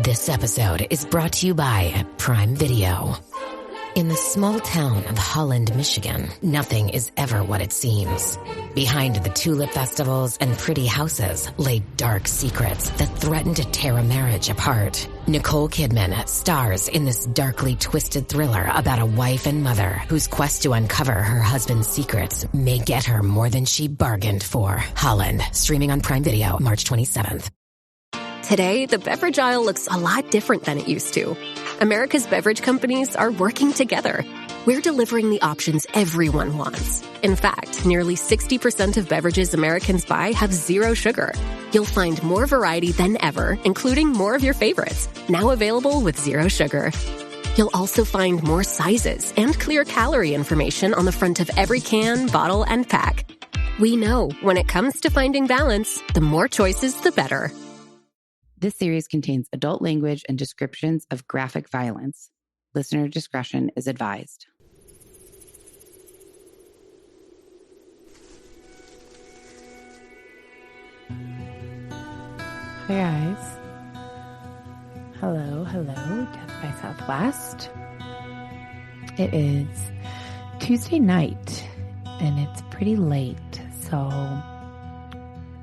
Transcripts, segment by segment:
This episode is brought to you by Prime Video. In the small town of Holland, Michigan, nothing is ever what it seems. Behind the tulip festivals and pretty houses lay dark secrets that threaten to tear a marriage apart. Nicole Kidman stars in this darkly twisted thriller about a wife and mother whose quest to uncover her husband's secrets may get her more than she bargained for. Holland, streaming on Prime Video March 27th. Today, the beverage aisle looks a lot different than it used to. America's beverage companies are working together. We're delivering the options everyone wants. In fact, nearly 60% of beverages Americans buy have zero sugar. You'll find more variety than ever, including more of your favorites, now available with zero sugar. You'll also find more sizes and clear calorie information on the front of every can, bottle, and pack. We know when it comes to finding balance, the more choices, the better. This series contains adult language and descriptions of graphic violence. Listener discretion is advised. Hi guys. Hello, Death by Southwest. It is Tuesday night and it's pretty late, so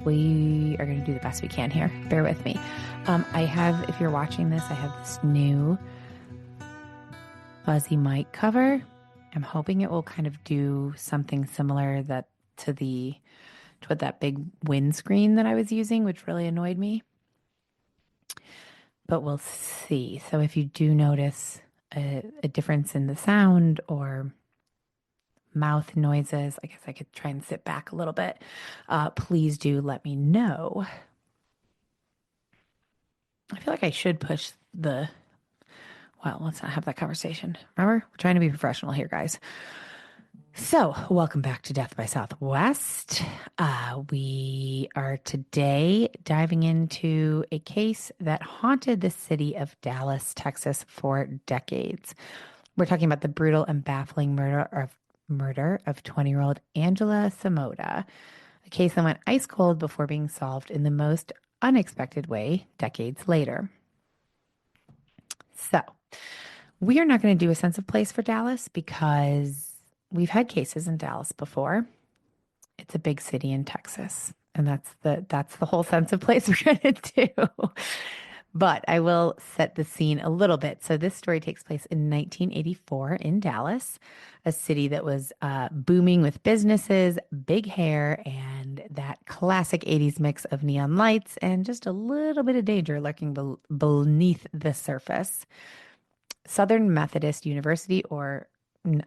we are going to do the best we can here. Bear with me. If you're watching this, I have this new fuzzy mic cover. I'm hoping it will kind of do something similar to what that big windscreen that I was using, which really annoyed me. But we'll see. So if you do notice a difference in the sound or mouth noises, I guess I could try and sit back a little bit. Please do let me know. I feel like I should push let's not have that conversation. Remember, we're trying to be professional here, guys. So welcome back to Death by Southwest. We are today diving into a case that haunted the city of Dallas, Texas for decades. We're talking about the brutal and baffling murder of 20-year-old Angela Samota, a case that went ice cold before being solved in the most unexpected way decades later. So, we are not going to do a sense of place for Dallas because we've had cases in Dallas before. It's a big city in Texas, and that's the whole sense of place we're going to do. But I will set the scene a little bit. So this story takes place in 1984 in Dallas, a city that was booming with businesses, big hair, and that classic 80s mix of neon lights and just a little bit of danger lurking beneath the surface. Southern Methodist University, or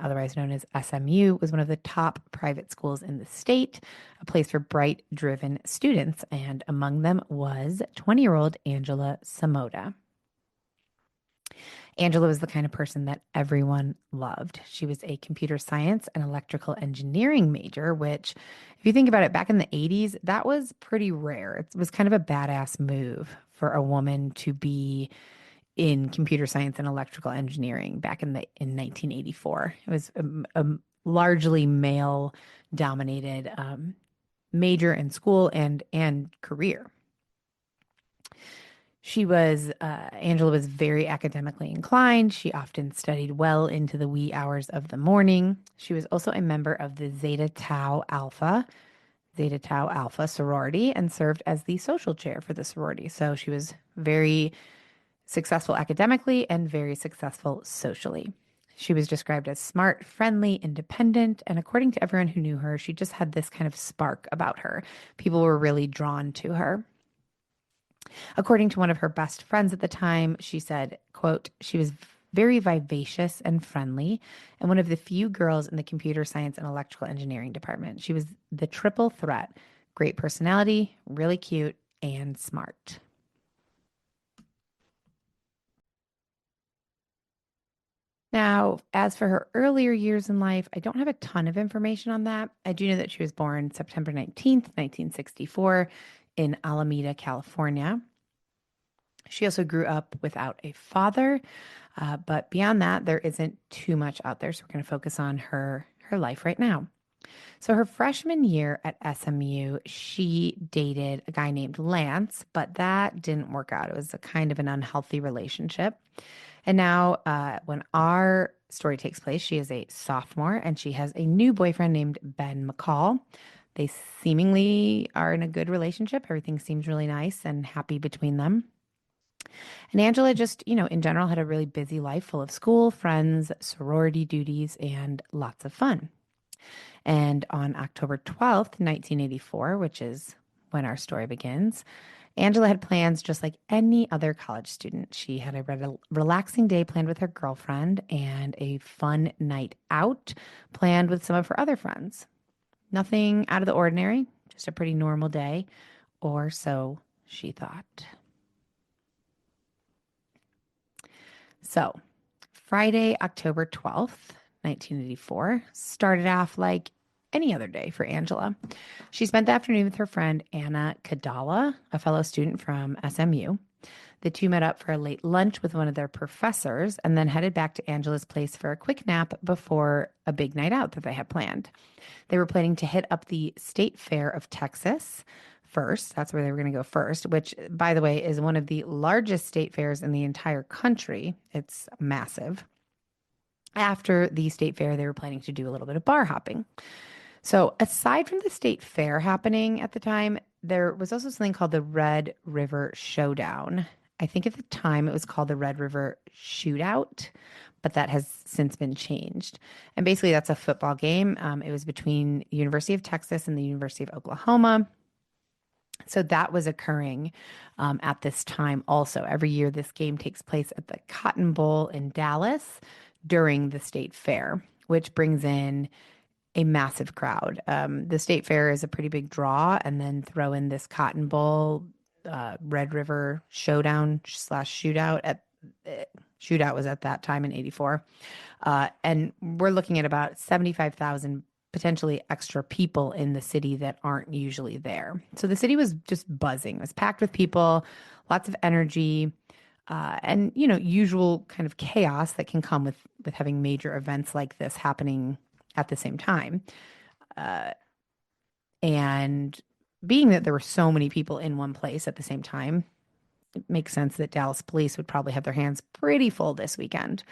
otherwise known as SMU, was one of the top private schools in the state, a place for bright, driven students, and among them was 20-year-old Angela Samota. Angela was the kind of person that everyone loved. She was a computer science and electrical engineering major, which, if you think about it, back in the 80s, that was pretty rare. It was kind of a badass move for a woman to be in computer science and electrical engineering back in 1984. It was a largely male-dominated major in school and career. Angela was very academically inclined. She often studied well into the wee hours of the morning. She was also a member of the Zeta Tau Alpha sorority and served as the social chair for the sorority. So she was very successful academically and very successful socially. She was described as smart, friendly, independent, and according to everyone who knew her, she just had this kind of spark about her. People were really drawn to her. According to one of her best friends at the time, she said, quote, she was very vivacious and friendly, and one of the few girls in the computer science and electrical engineering department. She was the triple threat: great personality, really cute, and smart. Now, as for her earlier years in life, I don't have a ton of information on that. I do know that she was born September 19th, 1964 in Alameda, California. She also grew up without a father, but beyond that, there isn't too much out there. So we're going to focus on her life right now. So her freshman year at SMU, she dated a guy named Lance, but that didn't work out. It was a kind of an unhealthy relationship. And now, when our story takes place, she is a sophomore and she has a new boyfriend named Ben McCall. They seemingly are in a good relationship. Everything seems really nice and happy between them. And Angela just, in general, had a really busy life full of school, friends, sorority duties, and lots of fun. And on October 12th, 1984, which is when our story begins, Angela had plans just like any other college student. She had a relaxing day planned with her girlfriend and a fun night out planned with some of her other friends. Nothing out of the ordinary, just a pretty normal day, or so she thought. So, Friday, October 12th, 1984, started off like any other day for Angela. She spent the afternoon with her friend Anna Kadala, a fellow student from SMU. The two met up for a late lunch with one of their professors and then headed back to Angela's place for a quick nap before a big night out that they had planned. They were planning to hit up the State Fair of Texas first. That's where they were going to go first, which, by the way, is one of the largest state fairs in the entire country. It's massive. After the state fair, they were planning to do a little bit of bar hopping. So aside from the state fair happening at the time, there was also something called the Red River Showdown. I think at the time it was called the Red River Shootout, but that has since been changed. And basically that's a football game. It was between the University of Texas and the University of Oklahoma. So that was occurring at this time also. Every year this game takes place at the Cotton Bowl in Dallas during the state fair, which brings in a massive crowd. The state fair is a pretty big draw, and then throw in this Cotton Bowl, Red River Showdown / shootout. Shootout was at that time in '84, and we're looking at about 75,000 potentially extra people in the city that aren't usually there. So the city was just buzzing. It was packed with people, lots of energy, and usual kind of chaos that can come with having major events like this happening at the same time. And being that there were so many people in one place at the same time, it makes sense that Dallas police would probably have their hands pretty full this weekend.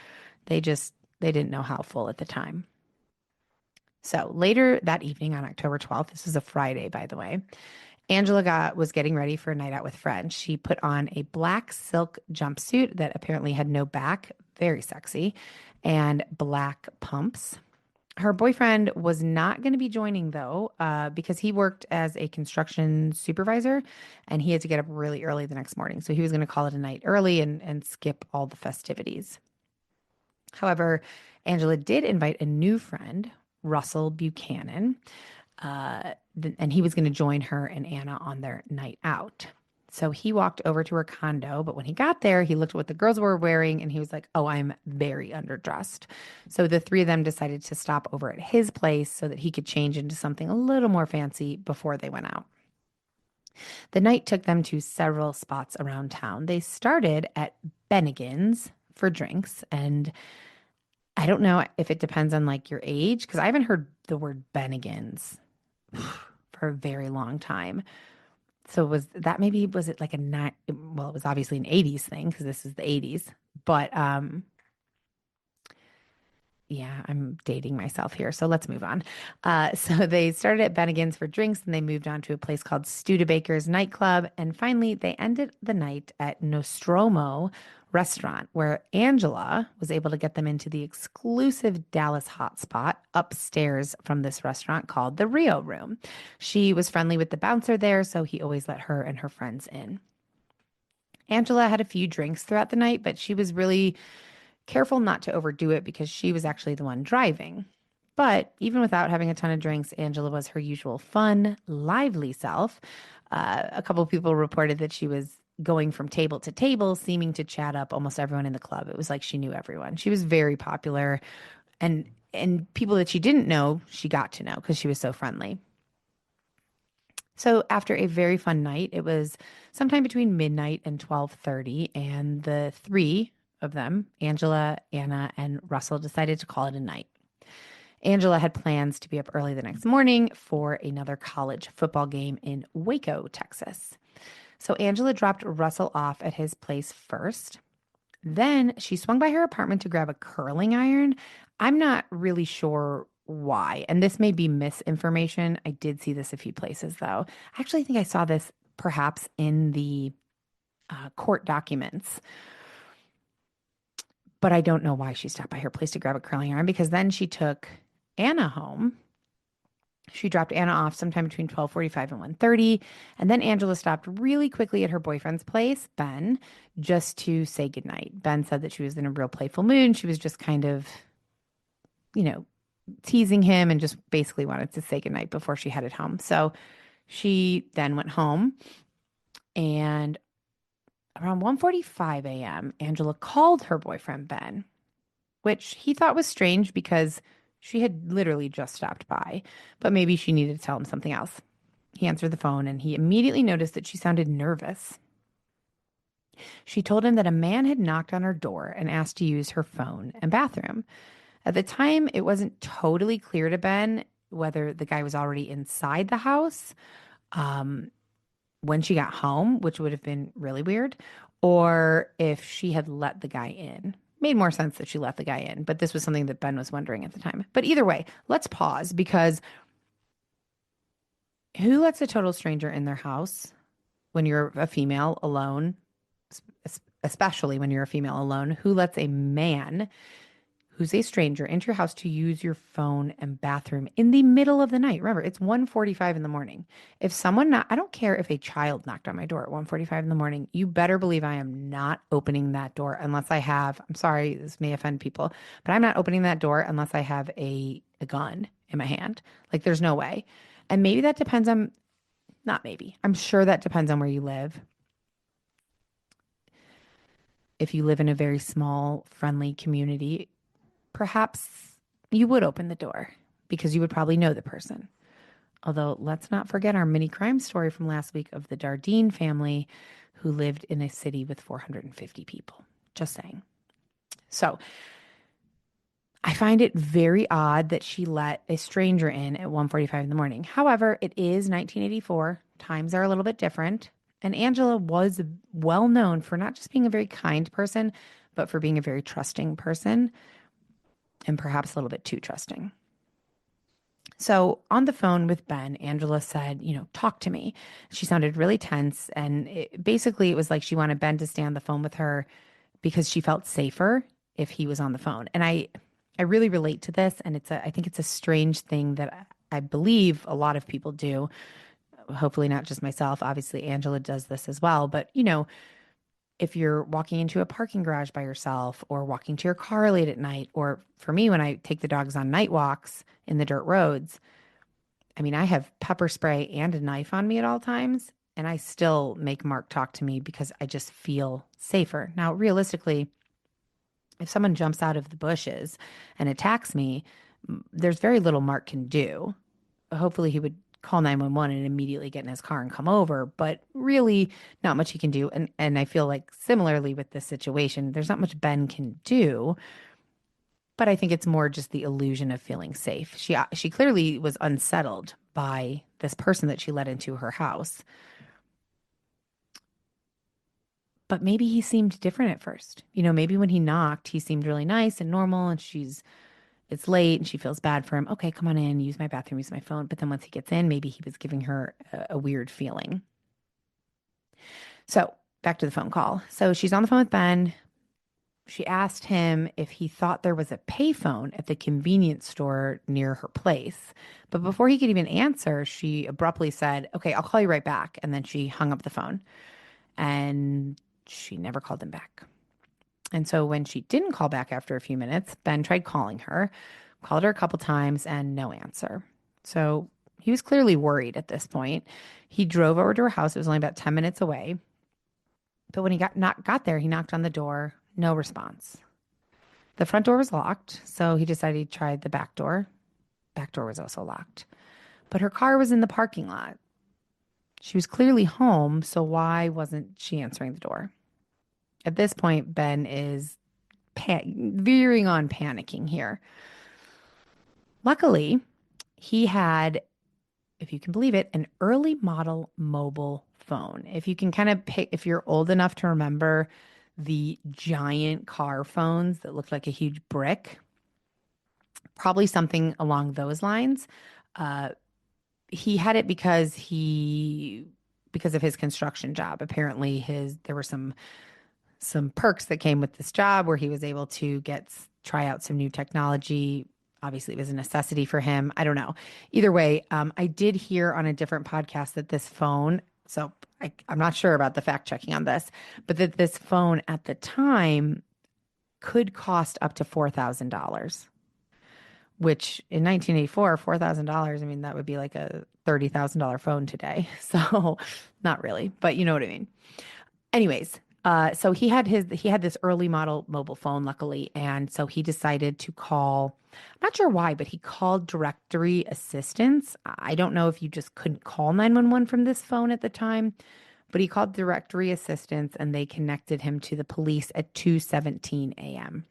They didn't know how full at the time. So later that evening on October 12th, this is a Friday, by the way, Angela was getting ready for a night out with friends. She put on a black silk jumpsuit that apparently had no back, very sexy, and black pumps. Her boyfriend was not going to be joining, though, because he worked as a construction supervisor and he had to get up really early the next morning. So he was going to call it a night early and skip all the festivities. However, Angela did invite a new friend, Russell Buchanan, and he was going to join her and Anna on their night out. So he walked over to her condo, but when he got there, he looked at what the girls were wearing and he was like, oh, I'm very underdressed. So the three of them decided to stop over at his place so that he could change into something a little more fancy before they went out. The night took them to several spots around town. They started at Bennigan's for drinks, and I don't know if it depends on like your age, because I haven't heard the word Bennigan's for a very long time. So was it like well, it was obviously an 80s thing because this is the 80s, but yeah, I'm dating myself here. So let's move on. So they started at Bennigan's for drinks and they moved on to a place called Studebaker's nightclub. And finally they ended the night at Nostromo restaurant, where Angela was able to get them into the exclusive Dallas hotspot upstairs from this restaurant called the Rio Room. She was friendly with the bouncer there, so he always let her and her friends in. Angela had a few drinks throughout the night, but she was really careful not to overdo it because she was actually the one driving. But even without having a ton of drinks, Angela was her usual fun, lively self. A couple of people reported that she was going from table to table, seeming to chat up almost everyone in the club. It was like she knew everyone. She was very popular, and people that she didn't know, she got to know because she was so friendly. So after a very fun night, it was sometime between midnight and 12:30, and the three of them, Angela, Anna, and Russell, decided to call it a night. Angela had plans to be up early the next morning for another college football game in Waco, Texas. So Angela dropped Russell off at his place first. Then she swung by her apartment to grab a curling iron. I'm not really sure why, and this may be misinformation. I did see this a few places, though. I actually think I saw this perhaps in the court documents, but I don't know why she stopped by her place to grab a curling iron, because then she took Anna home. She dropped Anna off sometime between 12:45 and 1:30, and then Angela stopped really quickly at her boyfriend's place, Ben, just to say goodnight. Ben said that she was in a real playful mood, and she was just kind of, teasing him and just basically wanted to say goodnight before she headed home. So she then went home, and around 1:45 a.m., Angela called her boyfriend, Ben, which he thought was strange because she had literally just stopped by, but maybe she needed to tell him something else. He answered the phone, and he immediately noticed that she sounded nervous. She told him that a man had knocked on her door and asked to use her phone and bathroom. At the time, it wasn't totally clear to Ben whether the guy was already inside the house when she got home, which would have been really weird, or if she had let the guy in. Made more sense that she let the guy in, but this was something that Ben was wondering at the time. But either way, let's pause, because who lets a total stranger in their house when you're a female alone, especially when you're a female alone? Who lets a man who's a stranger into your house to use your phone and bathroom in the middle of the night? Remember, it's 1:45 in the morning. If someone I don't care if a child knocked on my door at 1:45 in the morning, you better believe I am not opening that door unless I have, I'm sorry, this may offend people, but I'm not opening that door unless I have a gun in my hand. Like, there's no way. And maybe that depends on, not maybe, I'm sure that depends on where you live. If you live in a very small, friendly community, perhaps you would open the door because you would probably know the person. Although, let's not forget our mini crime story from last week of the Dardine family who lived in a city with 450 people. Just saying. So I find it very odd that she let a stranger in at 1:45 in the morning. However, it is 1984. Times are a little bit different. And Angela was well known for not just being a very kind person, but for being a very trusting person, and perhaps a little bit too trusting. So on the phone with Ben, Angela said, talk to me. She sounded really tense. And basically, it was like she wanted Ben to stay on the phone with her because she felt safer if he was on the phone. And I really relate to this. And I think it's a strange thing that I believe a lot of people do. Hopefully not just myself. Obviously, Angela does this as well. But, if you're walking into a parking garage by yourself, or walking to your car late at night, or for me, when I take the dogs on night walks in the dirt roads, I mean, I have pepper spray and a knife on me at all times, and I still make Mark talk to me because I just feel safer. Now, realistically, if someone jumps out of the bushes and attacks me, there's very little Mark can do. Hopefully he would call 911 and immediately get in his car and come over, but really not much he can do. And I feel like similarly with this situation, there's not much Ben can do, but I think it's more just the illusion of feeling safe. She clearly was unsettled by this person that she let into her house. But maybe he seemed different at first. Maybe when he knocked, he seemed really nice and normal, and it's late and she feels bad for him. Okay, come on in, use my bathroom, use my phone. But then once he gets in, maybe he was giving her a weird feeling. So back to the phone call. So she's on the phone with Ben. She asked him if he thought there was a payphone at the convenience store near her place. But before he could even answer, she abruptly said, okay, I'll call you right back. And then she hung up the phone, and she never called him back. And so when she didn't call back after a few minutes, Ben tried calling her, called her a couple times, and no answer. So he was clearly worried at this point. He drove over to her house. It was only about 10 minutes away. But when he got there, he knocked on the door. No response. The front door was locked, so he decided to try the back door. Back door was also locked. But her car was in the parking lot. She was clearly home, so why wasn't she answering the door? At this point, Ben is veering on panicking here. Luckily, he had, if you can believe it, an early model mobile phone. If you can kind of pick, if you're old enough to remember the giant car phones that looked like a huge brick, probably something along those lines. Uh, he had it because of his construction job. Apparently, there were some perks that came with this job where he was able to try out some new technology. Obviously, it was a necessity for him. I don't know. Either way, I did hear on a different podcast that this phone, so I'm not sure about the fact checking on this, but that this phone at the time could cost up to $4,000, which in 1984, $4,000, I mean, that would be like a $30,000 phone today. So not really, but you know what I mean. Anyways, so he had this early model mobile phone, luckily, and so he decided to call. I'm not sure why, but he called directory assistance. I don't know if you just couldn't call 911 from this phone at the time, but he called directory assistance, and they connected him to the police at 2:17 a.m.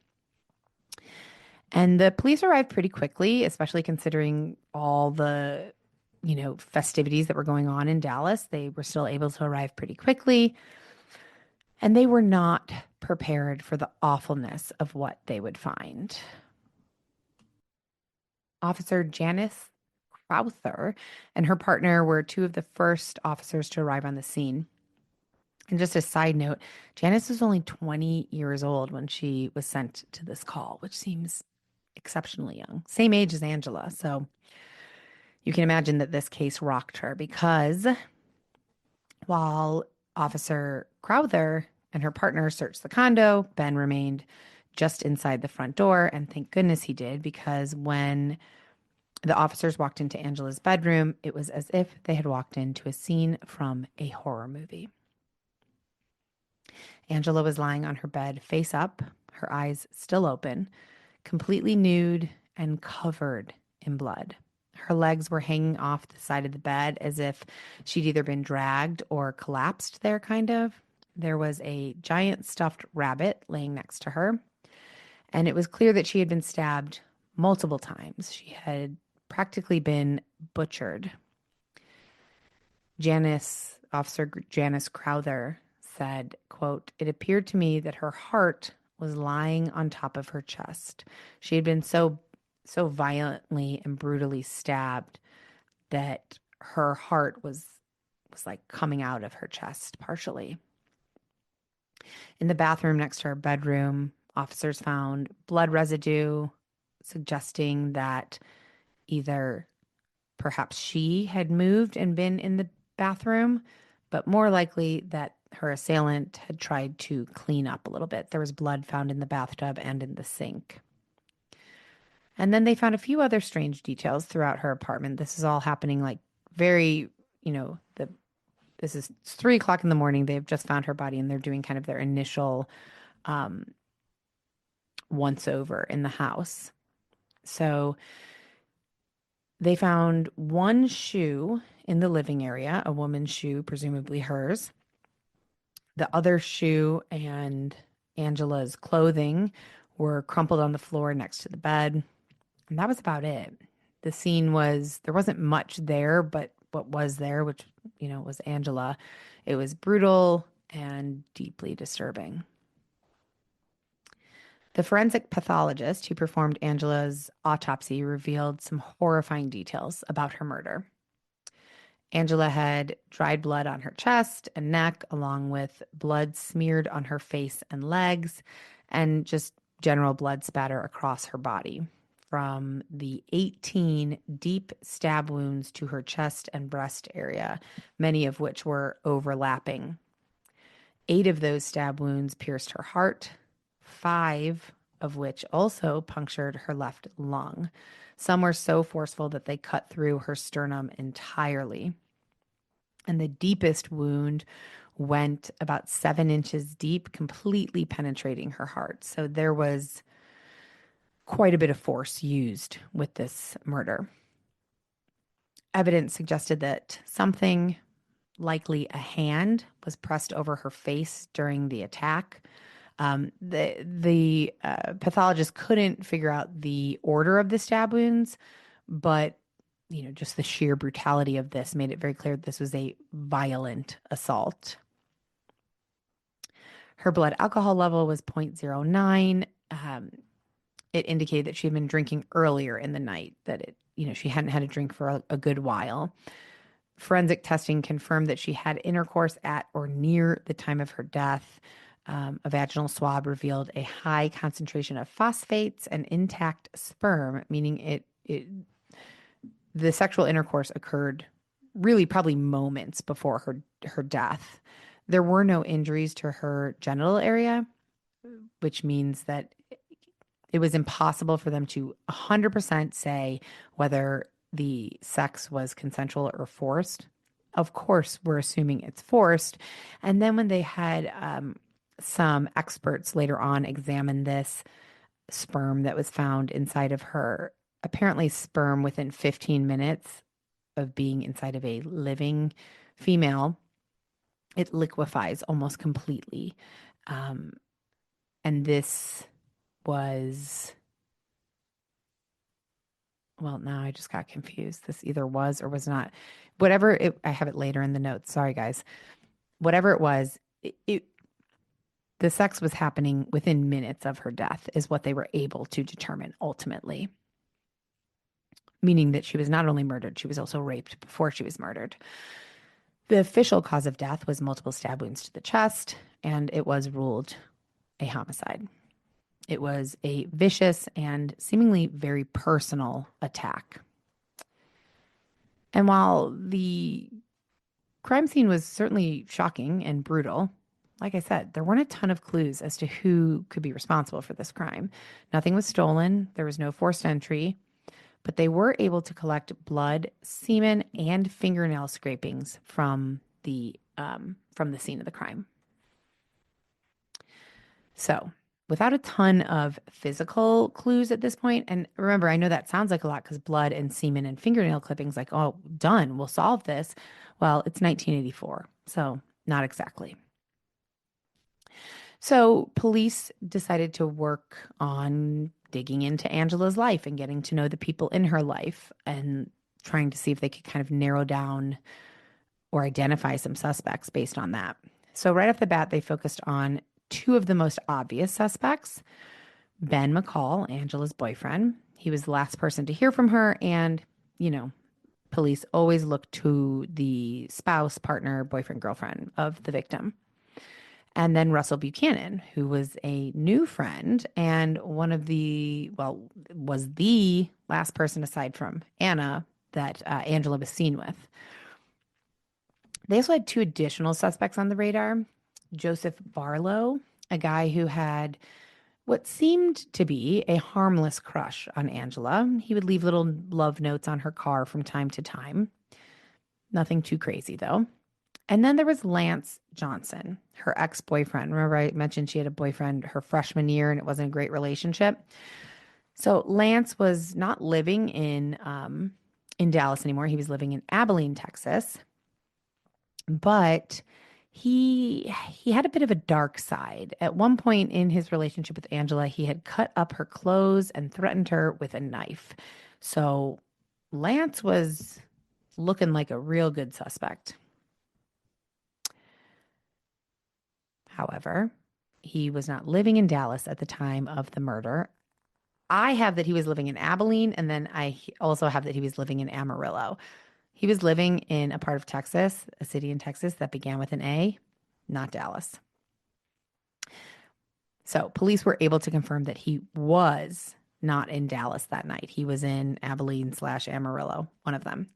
And the police arrived pretty quickly, especially considering all the, festivities that were going on in Dallas. They were still able to arrive pretty quickly. And they were not prepared for the awfulness of what they would find. Officer Janice Crowther and her partner were two of the first officers to arrive on the scene. And just a side note, Janice was only 20 years old when she was sent to this call, which seems exceptionally young. Same age as Angela. So you can imagine that this case rocked her, because while Officer Crowther and her partner searched the condo, Ben remained just inside the front door. And thank goodness he did, because when the officers walked into Angela's bedroom, it was as if they had walked into a scene from a horror movie. Angela was lying on her bed face up, her eyes still open, completely nude and covered in blood. Her legs were hanging off the side of the bed as if she'd either been dragged or collapsed there, kind of. There was a giant stuffed rabbit laying next to her, and it was clear that she had been stabbed multiple times. She had practically been butchered. Officer Janice Crowther said, quote, "It appeared to me that her heart was lying on top of her chest. She had been so violently and brutally stabbed that her heart was like coming out of her chest partially." In the bathroom next to her bedroom, officers found blood residue, suggesting that either perhaps she had moved and been in the bathroom, but more likely that her assailant had tried to clean up a little bit. There was blood found in the bathtub and in the sink. And then they found a few other strange details throughout her apartment. This is all happening like very, this is 3:00 in the morning. They've just found her body, and they're doing kind of their initial once over in the house. So they found one shoe in the living area, a woman's shoe, presumably hers. The other shoe and Angela's clothing were crumpled on the floor next to the bed. And that was about it. The scene there wasn't much there, but what was there, which, was Angela, it was brutal and deeply disturbing. The forensic pathologist who performed Angela's autopsy revealed some horrifying details about her murder. Angela had dried blood on her chest and neck, along with blood smeared on her face and legs, and just general blood spatter across her body, from the 18 deep stab wounds to her chest and breast area, many of which were overlapping. 8 of those stab wounds pierced her heart, 5 of which also punctured her left lung. Some were so forceful that they cut through her sternum entirely. And the deepest wound went about 7 inches deep, completely penetrating her heart. So there was quite a bit of force used with this murder. Evidence suggested that something, likely a hand, was pressed over her face during the attack. The pathologist couldn't figure out the order of the stab wounds, But, just the sheer brutality of this made it very clear that this was a violent assault. Her blood alcohol level was 0.09. It indicated that she had been drinking earlier in the night, that she hadn't had a drink for a good while. Forensic testing confirmed that she had intercourse at or near the time of her death. A vaginal swab revealed a high concentration of phosphates and intact sperm, meaning the sexual intercourse occurred really probably moments before her death. There were no injuries to her genital area, which means that it was impossible for them to 100% say whether the sex was consensual or forced. Of course, we're assuming it's forced. And then when they had some experts later on examine this sperm that was found inside of her, apparently sperm within 15 minutes of being inside of a living female, it liquefies almost completely. And this was, well, now I just got confused. This either was or was not. I have it later in the notes. Sorry, guys. Whatever it was, the sex was happening within minutes of her death is what they were able to determine ultimately. Meaning that she was not only murdered, she was also raped before she was murdered. The official cause of death was multiple stab wounds to the chest, and it was ruled a homicide. It was a vicious and seemingly very personal attack. And while the crime scene was certainly shocking and brutal, like I said, there weren't a ton of clues as to who could be responsible for this crime. Nothing was stolen. There was no forced entry, but they were able to collect blood, semen, and fingernail scrapings from the scene of the crime. So, without a ton of physical clues at this point, and remember, I know that sounds like a lot because blood and semen and fingernail clippings, like, oh, done, we'll solve this. Well, it's 1984, so not exactly. So police decided to work on digging into Angela's life and getting to know the people in her life and trying to see if they could kind of narrow down or identify some suspects based on that. So right off the bat, they focused on two of the most obvious suspects. Ben McCall, Angela's boyfriend. He was the last person to hear from her, and, police always look to the spouse, partner, boyfriend, girlfriend of the victim. And then Russell Buchanan, who was a new friend and was the last person aside from Anna that Angela was seen with. They also had two additional suspects on the radar. Joseph Barlow, a guy who had what seemed to be a harmless crush on Angela. He would leave little love notes on her car from time to time. Nothing too crazy, though. And then there was Lance Johnson, her ex-boyfriend. Remember I mentioned she had a boyfriend her freshman year and it wasn't a great relationship. So Lance was not living in Dallas anymore. He was living in Abilene, Texas. But he had a bit of a dark side. At one point in his relationship with Angela, he had cut up her clothes and threatened her with a knife. So Lance was looking like a real good suspect. However, he was not living in Dallas at the time of the murder. I have that he was living in Abilene, and then I also have that he was living in Amarillo. He was living in a part of Texas, a city in Texas that began with an A, not Dallas. So police were able to confirm that he was not in Dallas that night. He was in Abilene/Amarillo, one of them,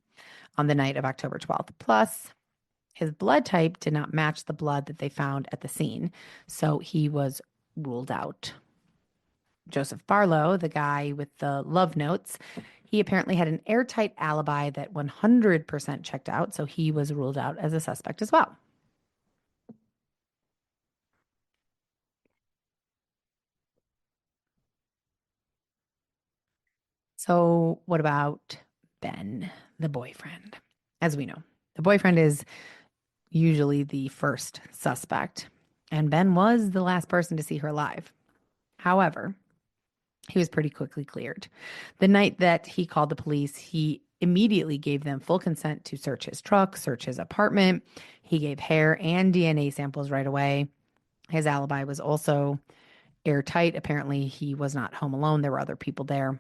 on the night of October 12th. Plus, his blood type did not match the blood that they found at the scene, so he was ruled out. Joseph Barlow, the guy with the love notes, he apparently had an airtight alibi that 100% checked out, so he was ruled out as a suspect as well. So what about Ben, the boyfriend? As we know, the boyfriend is usually the first suspect, and Ben was the last person to see her alive. However, He was pretty quickly cleared. The night that he called the police, he immediately gave them full consent to search his truck, search his apartment. He gave hair and DNA samples right away. His alibi was also airtight. Apparently, he was not home alone. There were other people there.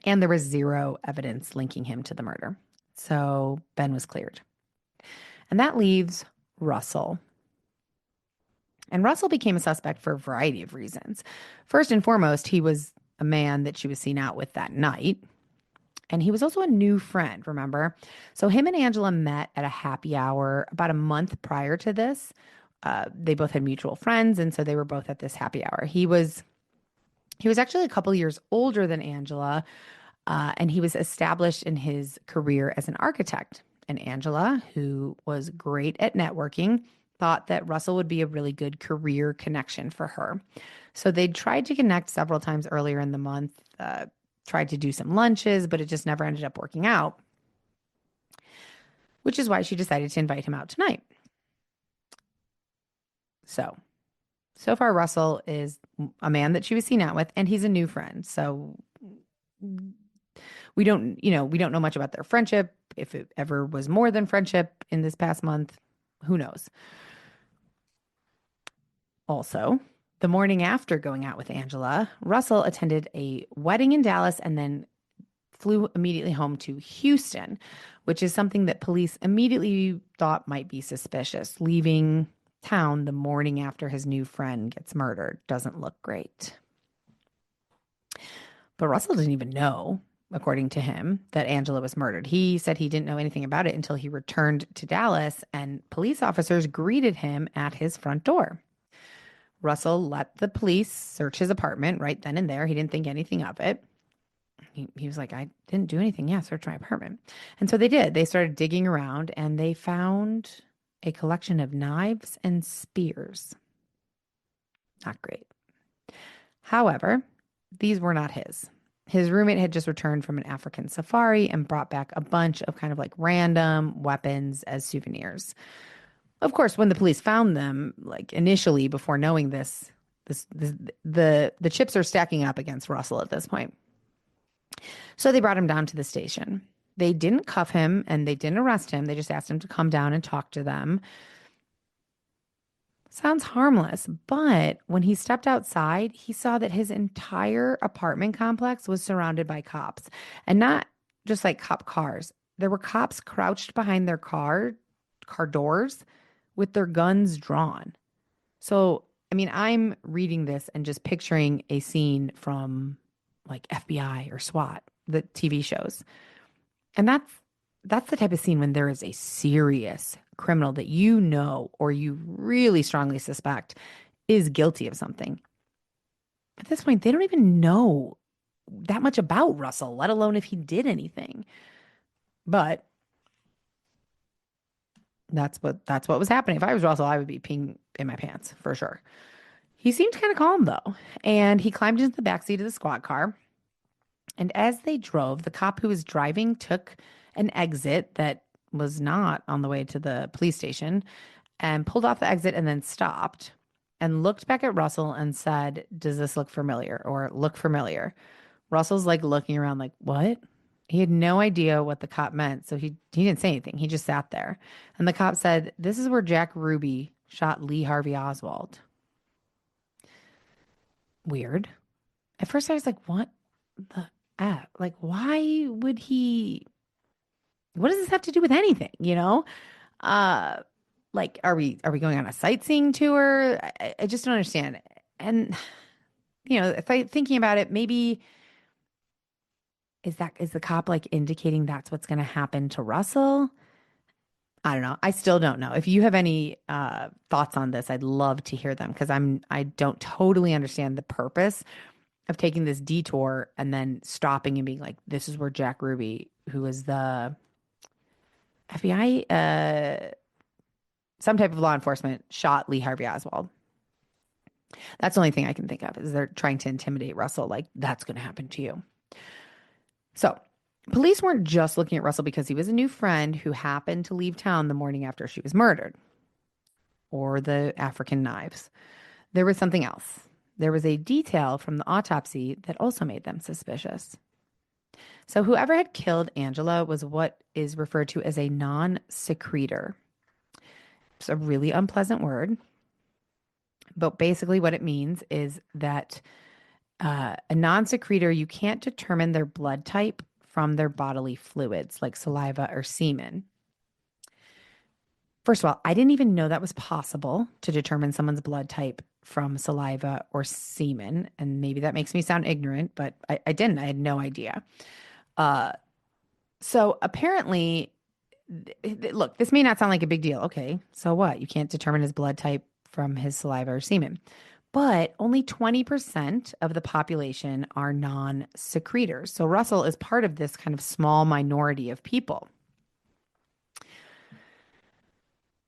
And there was zero evidence linking him to the murder. So Ben was cleared. And that leaves Russell. And Russell became a suspect for a variety of reasons. First and foremost, he was a man that she was seen out with that night. And he was also a new friend, remember? So him and Angela met at a happy hour about a month prior to this. They both had mutual friends, and so they were both at this happy hour. He was actually a couple years older than Angela, and he was established in his career as an architect. And Angela, who was great at networking, thought that Russell would be a really good career connection for her. So they tried to connect several times earlier in the month, tried to do some lunches, but it just never ended up working out, which is why she decided to invite him out tonight. So far, Russell is a man that she was seen out with, and he's a new friend. So we don't know much about their friendship. If it ever was more than friendship in this past month, who knows? Also, the morning after going out with Angela, Russell attended a wedding in Dallas and then flew immediately home to Houston, which is something that police immediately thought might be suspicious. Leaving town the morning after his new friend gets murdered doesn't look great. But Russell didn't even know, according to him, that Angela was murdered. He said he didn't know anything about it until he returned to Dallas and police officers greeted him at his front door. Russell let the police search his apartment right then and there. He didn't think anything of it. He was like, I didn't do anything. Yeah, search my apartment. And so they did. They started digging around and they found a collection of knives and spears. Not great. However, these were not his. His roommate had just returned from an African safari and brought back a bunch of kind of like random weapons as souvenirs. Of course, when the police found them, like initially before knowing this, the chips are stacking up against Russell at this point. So they brought him down to the station. They didn't cuff him and they didn't arrest him. They just asked him to come down and talk to them. Sounds harmless, but when he stepped outside, he saw that his entire apartment complex was surrounded by cops. And not just like cop cars. There were cops crouched behind their car doors with their guns drawn. So, I mean, I'm reading this and just picturing a scene from like FBI or SWAT, the TV shows. And that's the type of scene when there is a serious criminal that you know or you really strongly suspect is guilty of something. At this point, they don't even know that much about Russell, let alone if he did anything. But that's what was happening. If I was Russell, I would be peeing in my pants for sure. He seemed kind of calm though, and he climbed into the backseat of the squad car. And as they drove, the cop who was driving took an exit that was not on the way to the police station and pulled off the exit and then stopped and looked back at Russell and said, "Does this look familiar?" or "Look familiar." Russell's like looking around like, "What?" He had no idea what the cop meant, so he didn't say anything. He just sat there. And the cop said, "This is where Jack Ruby shot Lee Harvey Oswald." Weird. At first I was like, what the F? Like, why would he? What does this have to do with anything? Like, are we going on a sightseeing tour? I just don't understand. And if I thinking about it, maybe is the cop like indicating that's what's going to happen to Russell? I don't know. I still don't know. If you have any thoughts on this, I'd love to hear them because I don't totally understand the purpose of taking this detour and then stopping and being like, this is where Jack Ruby, who is the FBI, some type of law enforcement, shot Lee Harvey Oswald. That's the only thing I can think of is they're trying to intimidate Russell. Like, that's going to happen to you. So police weren't just looking at Russell because he was a new friend who happened to leave town the morning after she was murdered or the African knives. There was something else. there was a detail from the autopsy that also made them suspicious. So whoever had killed Angela was what is referred to as a non-secretor. It's a really unpleasant word, but basically what it means is that a non-secretor, you can't determine their blood type from their bodily fluids like saliva or semen. First of all, I didn't even know that was possible to determine someone's blood type from saliva or semen. And maybe that makes me sound ignorant, but I didn't. I had no idea. So apparently, look, this may not sound like a big deal. Okay, so what? You can't determine his blood type from his saliva or semen. But only 20% of the population are non-secretors. So Russell is part of this kind of small minority of people.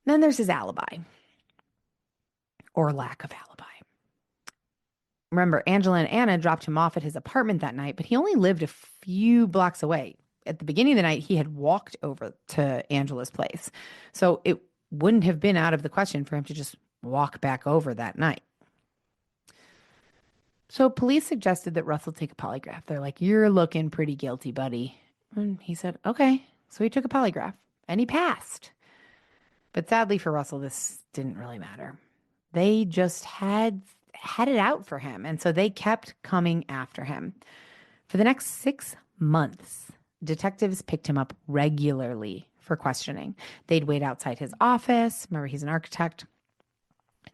Then there's his alibi, or lack of alibi. Remember, Angela and Anna dropped him off at his apartment that night, but he only lived a few blocks away. At the beginning of the night, he had walked over to Angela's place. So it wouldn't have been out of the question for him to just walk back over that night. So police suggested that Russell take a polygraph. They're like, "You're looking pretty guilty, buddy." And he said, "Okay." So he took a polygraph and he passed. But sadly for Russell, this didn't really matter. They just had it out for him. And so they kept coming after him. For the next 6 months, detectives picked him up regularly for questioning. They'd wait outside his office. Remember, he's an architect.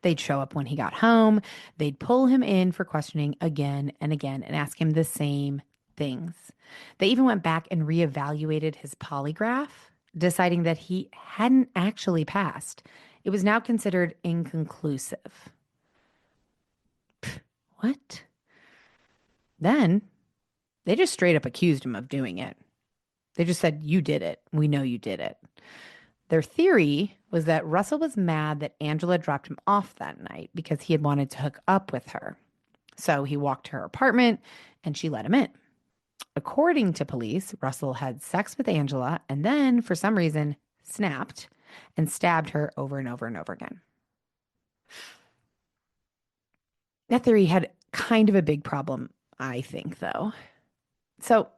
They'd show up when he got home. They'd pull him in for questioning again and again and ask him the same things. They even went back and reevaluated his polygraph, deciding that he hadn't actually passed. It was now considered inconclusive. What? Then they just straight up accused him of doing it. They just said, "You did it. We know you did it." Their theory was that Russell was mad that Angela dropped him off that night because he had wanted to hook up with her. So he walked to her apartment and she let him in. According to police, Russell had sex with Angela and then, for some reason, snapped and stabbed her over and over and over again. That theory had kind of a big problem, I think, though. So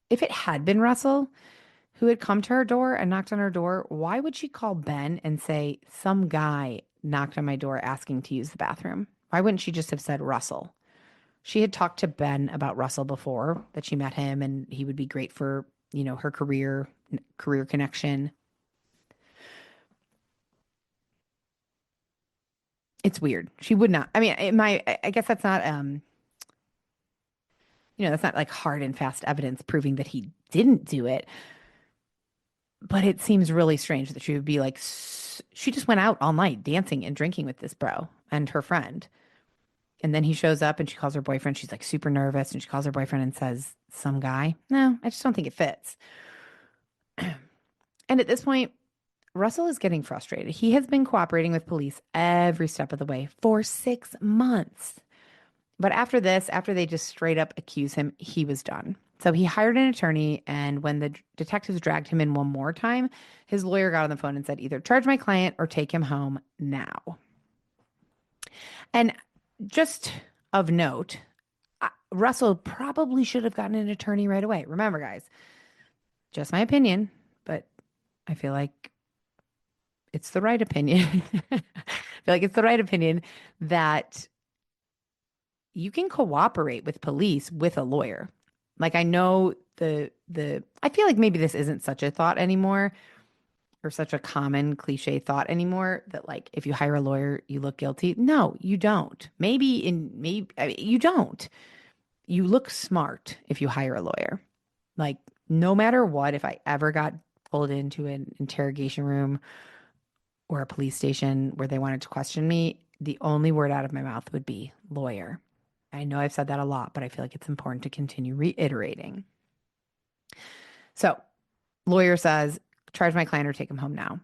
if it had been Russell who had come to her door and knocked on her door, why would she call Ben and say, "Some guy knocked on my door asking to use the bathroom"? Why wouldn't she just have said Russell? She had talked to Ben about Russell before, that she met him and he would be great for, her career connection. It's weird. She would not. I mean, I guess that's not, that's not like hard and fast evidence proving that he didn't do it. But it seems really strange that she would be like, she just went out all night dancing and drinking with this bro and her friend. And then he shows up and she calls her boyfriend. She's like super nervous and she calls her boyfriend and says, "Some guy." No, I just don't think it fits. And at this point, Russell is getting frustrated. He has been cooperating with police every step of the way for 6 months. But after they just straight up accuse him, he was done. So he hired an attorney, and when the detectives dragged him in one more time, his lawyer got on the phone and said, "Either charge my client or take him home now." And just of note, Russell probably should have gotten an attorney right away. Remember, guys, just my opinion, but I feel like it's the right opinion. I feel like it's the right opinion that you can cooperate with police with a lawyer. Like, I know I feel like maybe this isn't such a thought anymore, or such a common cliche thought anymore, that like, if you hire a lawyer, you look guilty. No, you don't. You don't. You look smart if you hire a lawyer. Like, no matter what, if I ever got pulled into an interrogation room or a police station where they wanted to question me, the only word out of my mouth would be lawyer. I know I've said that a lot, but I feel like it's important to continue reiterating. So, lawyer says, "Charge my client or take him home now."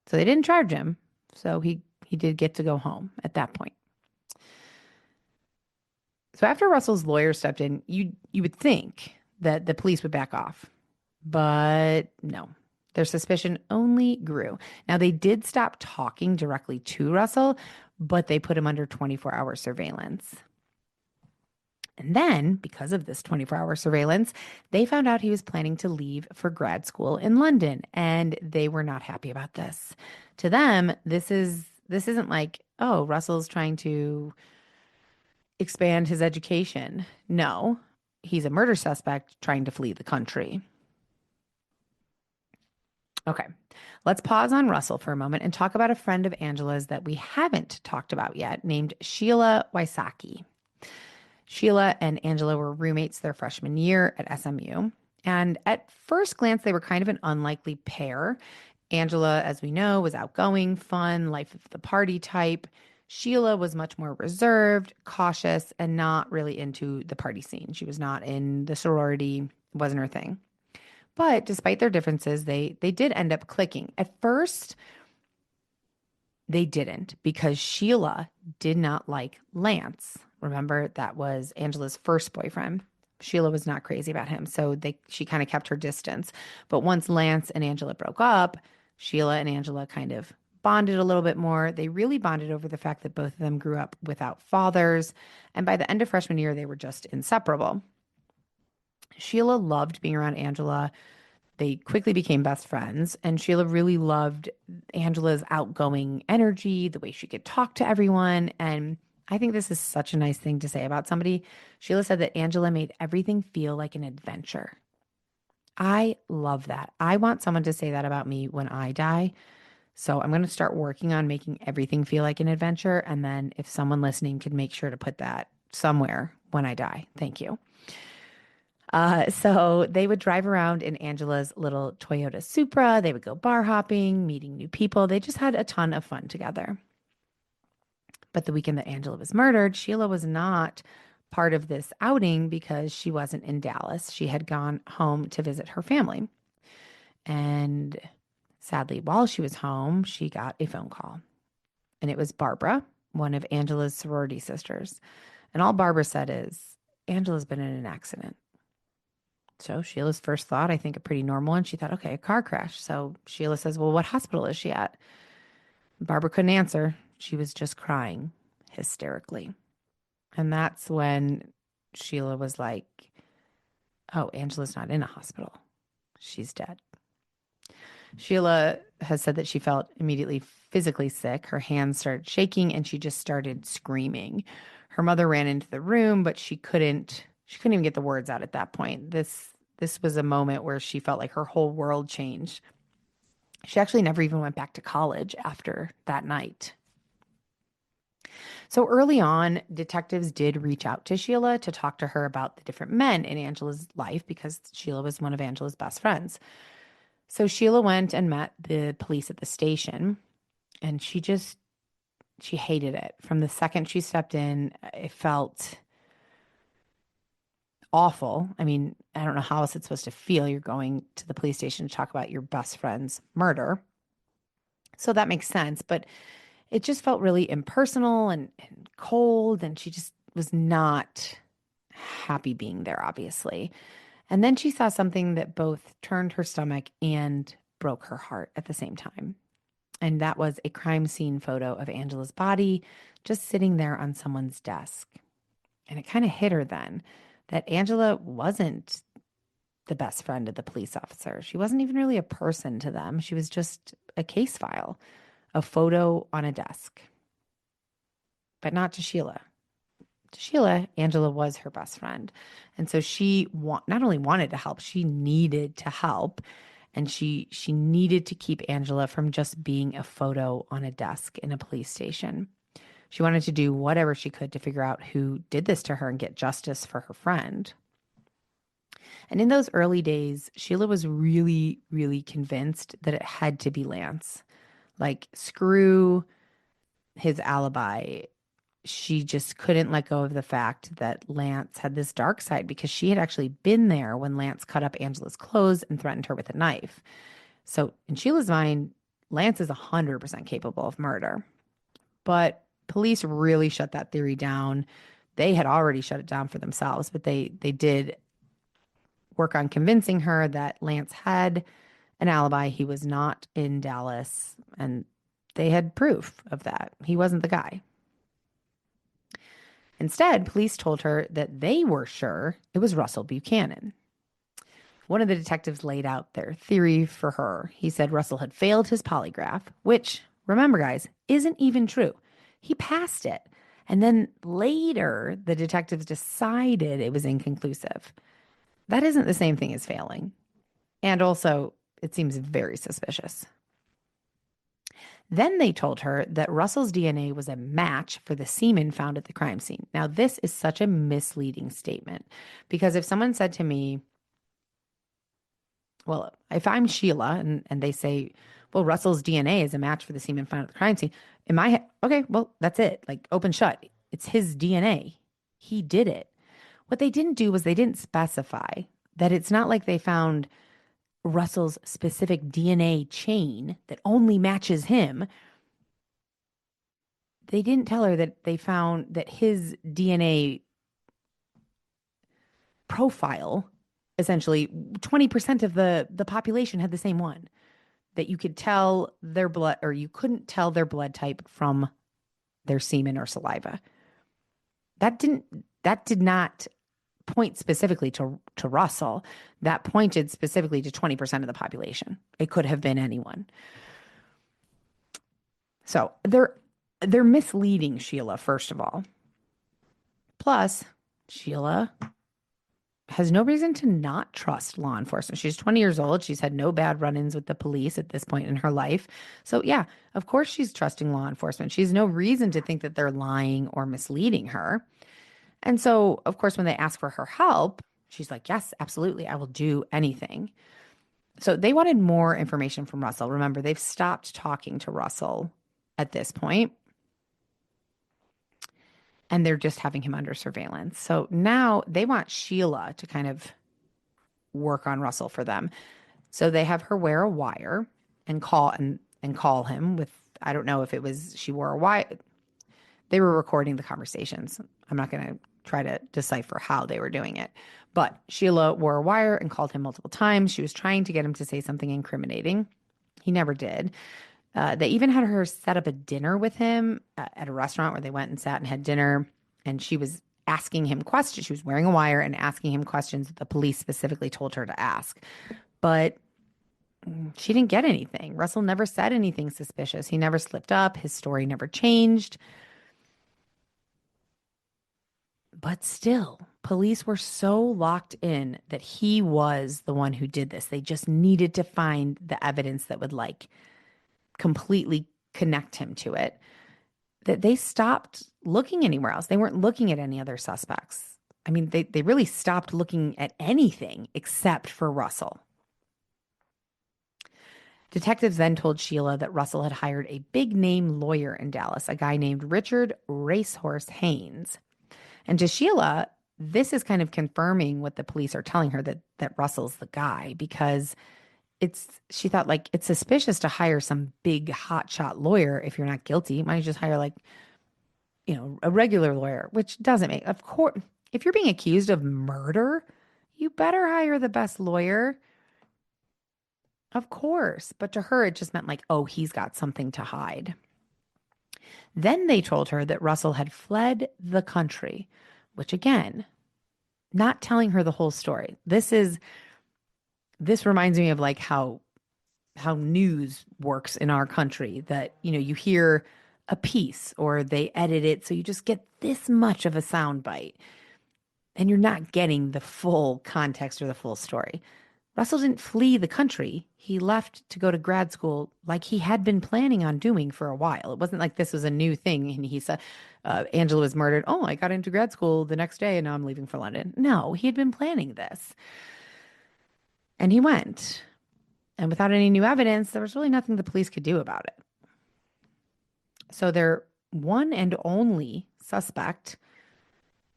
So they didn't charge him. So he did get to go home at that point. So after Russell's lawyer stepped in, you would think that the police would back off. But no. Their suspicion only grew. Now, they did stop talking directly to Russell, but they put him under 24-hour surveillance. And then, because of this 24-hour surveillance, they found out he was planning to leave for grad school in London, and they were not happy about this. To them, this isn't like, oh, Russell's trying to expand his education. No, he's a murder suspect trying to flee the country. Okay, let's pause on Russell for a moment and talk about a friend of Angela's that we haven't talked about yet, named Sheila Wysocki. Sheila and Angela were roommates their freshman year at SMU. And at first glance, they were kind of an unlikely pair. Angela, as we know, was outgoing, fun, life of the party type. Sheila was much more reserved, cautious, and not really into the party scene. She was not in the sorority, it wasn't her thing. But despite their differences, they did end up clicking. At first, they didn't, because Sheila did not like Lance. Remember, that was Angela's first boyfriend. Sheila was not crazy about him, so she kind of kept her distance. But once Lance and Angela broke up, Sheila and Angela kind of bonded a little bit more. They really bonded over the fact that both of them grew up without fathers. And by the end of freshman year, they were just inseparable. Sheila loved being around Angela. They quickly became best friends, and Sheila really loved Angela's outgoing energy, the way she could talk to everyone. And I think this is such a nice thing to say about somebody. Sheila said that Angela made everything feel like an adventure. I love that. I want someone to say that about me when I die. So I'm going to start working on making everything feel like an adventure. And then if someone listening could make sure to put that somewhere when I die, thank you. So they would drive around in Angela's little Toyota Supra. They would go bar hopping, meeting new people. They just had a ton of fun together. But the weekend that Angela was murdered, Sheila was not part of this outing because she wasn't in Dallas. She had gone home to visit her family. And sadly, while she was home, she got a phone call. And it was Barbara, one of Angela's sorority sisters. And all Barbara said is, Angela's been in an accident. So Sheila's first thought, I think a pretty normal one, she thought, okay, a car crash. So Sheila says, well, what hospital is she at? Barbara couldn't answer. She was just crying hysterically. And that's when Sheila was like, oh, Angela's not in a hospital. She's dead. Sheila has said that she felt immediately physically sick. Her hands started shaking and she just started screaming. Her mother ran into the room, but she couldn't even get the words out at that point. This was a moment where she felt like her whole world changed. She actually never even went back to college after that night. So early on, detectives did reach out to Sheila to talk to her about the different men in Angela's life because Sheila was one of Angela's best friends. So Sheila went and met the police at the station, and she hated it. From the second she stepped in, it felt awful. I mean, I don't know how else it's supposed to feel. You're going to the police station to talk about your best friend's murder. So that makes sense. But it just felt really impersonal and cold. And she just was not happy being there, obviously. And then she saw something that both turned her stomach and broke her heart at the same time. And that was a crime scene photo of Angela's body just sitting there on someone's desk. And it kind of hit her then that Angela wasn't the best friend of the police officer. She wasn't even really a person to them. She was just a case file, a photo on a desk. But not to Sheila. To Sheila, Angela was her best friend. And so she not only wanted to help, she needed to help. And she needed to keep Angela from just being a photo on a desk in a police station. She wanted to do whatever she could to figure out who did this to her and get justice for her friend. And in those early days, Sheila was really, really convinced that it had to be Lance. Like, screw his alibi. She just couldn't let go of the fact that Lance had this dark side because she had actually been there when Lance cut up Angela's clothes and threatened her with a knife. So in Sheila's mind, Lance is 100% capable of murder. But police really shut that theory down. They had already shut it down for themselves, but they did work on convincing her that Lance had an alibi. He was not in Dallas, and they had proof of that. He wasn't the guy. Instead, police told her that they were sure it was Russell Buchanan. One of the detectives laid out their theory for her. He said Russell had failed his polygraph, which, remember, guys, isn't even true. He passed it. And then later, the detectives decided it was inconclusive. That isn't the same thing as failing. And also, it seems very suspicious. Then they told her that Russell's DNA was a match for the semen found at the crime scene. Now, this is such a misleading statement because if someone said to me, well, if I'm Sheila and they say, well, Russell's DNA is a match for the semen found at the crime scene, in my head, okay, well, that's it. Like open shut. It's his DNA. He did it. What they didn't do was they didn't specify that it's not like they found Russell's specific DNA chain that only matches him. They didn't tell her that they found that his DNA profile, essentially 20% of the population had the same one, that you could tell their blood, or you couldn't tell their blood type from their semen or saliva. That did not point specifically to Russell. That pointed specifically to 20% of the population. It could have been anyone. So they're misleading Sheila, first of all. Plus, Sheila has no reason to not trust law enforcement. She's 20 years old. She's had no bad run-ins with the police at this point in her life. So yeah, of course she's trusting law enforcement. She has no reason to think that they're lying or misleading her. And so, of course, when they ask for her help, she's like, yes, absolutely, I will do anything. So they wanted more information from Russell. Remember, they've stopped talking to Russell at this point, and they're just having him under surveillance. So now they want Sheila to kind of work on Russell for them. So they have her wear a wire and call him with, I don't know if it was she wore a wire. They were recording the conversations. I'm not going to try to decipher how they were doing it. But Sheila wore a wire and called him multiple times. She was trying to get him to say something incriminating. He never did. They even had her set up a dinner with him at a restaurant where they went and sat and had dinner. And she was asking him questions. She was wearing a wire and asking him questions that the police specifically told her to ask. But she didn't get anything. Russell never said anything suspicious. He never slipped up. His story never changed. But still, police were so locked in that he was the one who did this. They just needed to find the evidence that would like completely connect him to it, that they stopped looking anywhere else. They weren't looking at any other suspects. I mean, they really stopped looking at anything except for Russell. Detectives then told Sheila that Russell had hired a big-name lawyer in Dallas, a guy named Richard Racehorse Haynes. And to Sheila, this is kind of confirming what the police are telling her, that Russell's the guy, because she thought, like, it's suspicious to hire some big hotshot lawyer if you're not guilty. Might just hire, like, a regular lawyer, which doesn't make, of course, if you're being accused of murder, you better hire the best lawyer. Of course. But to her, it just meant like, oh, he's got something to hide. Then they told her that Russell had fled the country, which again, not telling her the whole story. This reminds me of like how news works in our country, that, you hear a piece or they edit it so you just get this much of a sound bite and you're not getting the full context or the full story. Russell didn't flee the country. He left to go to grad school like he had been planning on doing for a while. It wasn't like this was a new thing. And he said, Angela was murdered. Oh, I got into grad school the next day and now I'm leaving for London. No, he had been planning this. And he went. And without any new evidence, there was really nothing the police could do about it. So their one and only suspect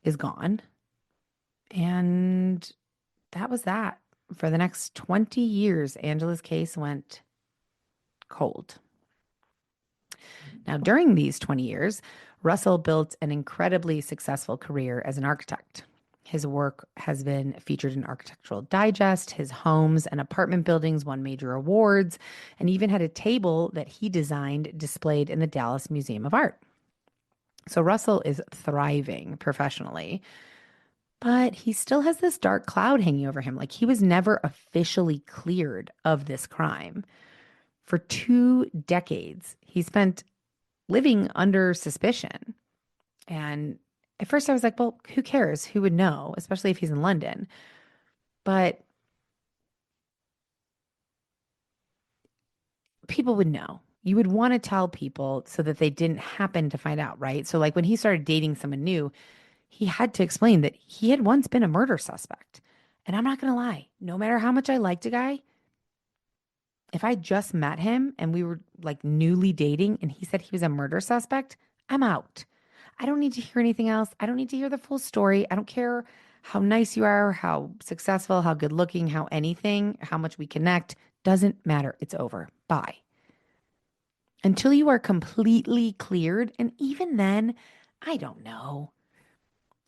is gone. And that was that. For the next 20 years, Angela's case went cold. Now, during these 20 years, Russell built an incredibly successful career as an architect. His work has been featured in Architectural Digest. His homes and apartment buildings won major awards and even had a table that he designed displayed in the Dallas Museum of Art. So Russell is thriving professionally, but he still has this dark cloud hanging over him. Like he was never officially cleared of this crime. For 2 decades, he spent living under suspicion. And at first I was like, well, who cares? Who would know, especially if he's in London? But people would know. You would want to tell people so that they didn't happen to find out, right? So, like when he started dating someone new, he had to explain that he had once been a murder suspect. And I'm not going to lie, no matter how much I liked a guy, if I just met him and we were like newly dating and he said he was a murder suspect, I'm out. I don't need to hear anything else. I don't need to hear the full story. I don't care how nice you are, how successful, how good looking, how anything, how much we connect. Doesn't matter. It's over. Bye. Until you are completely cleared. And even then, I don't know.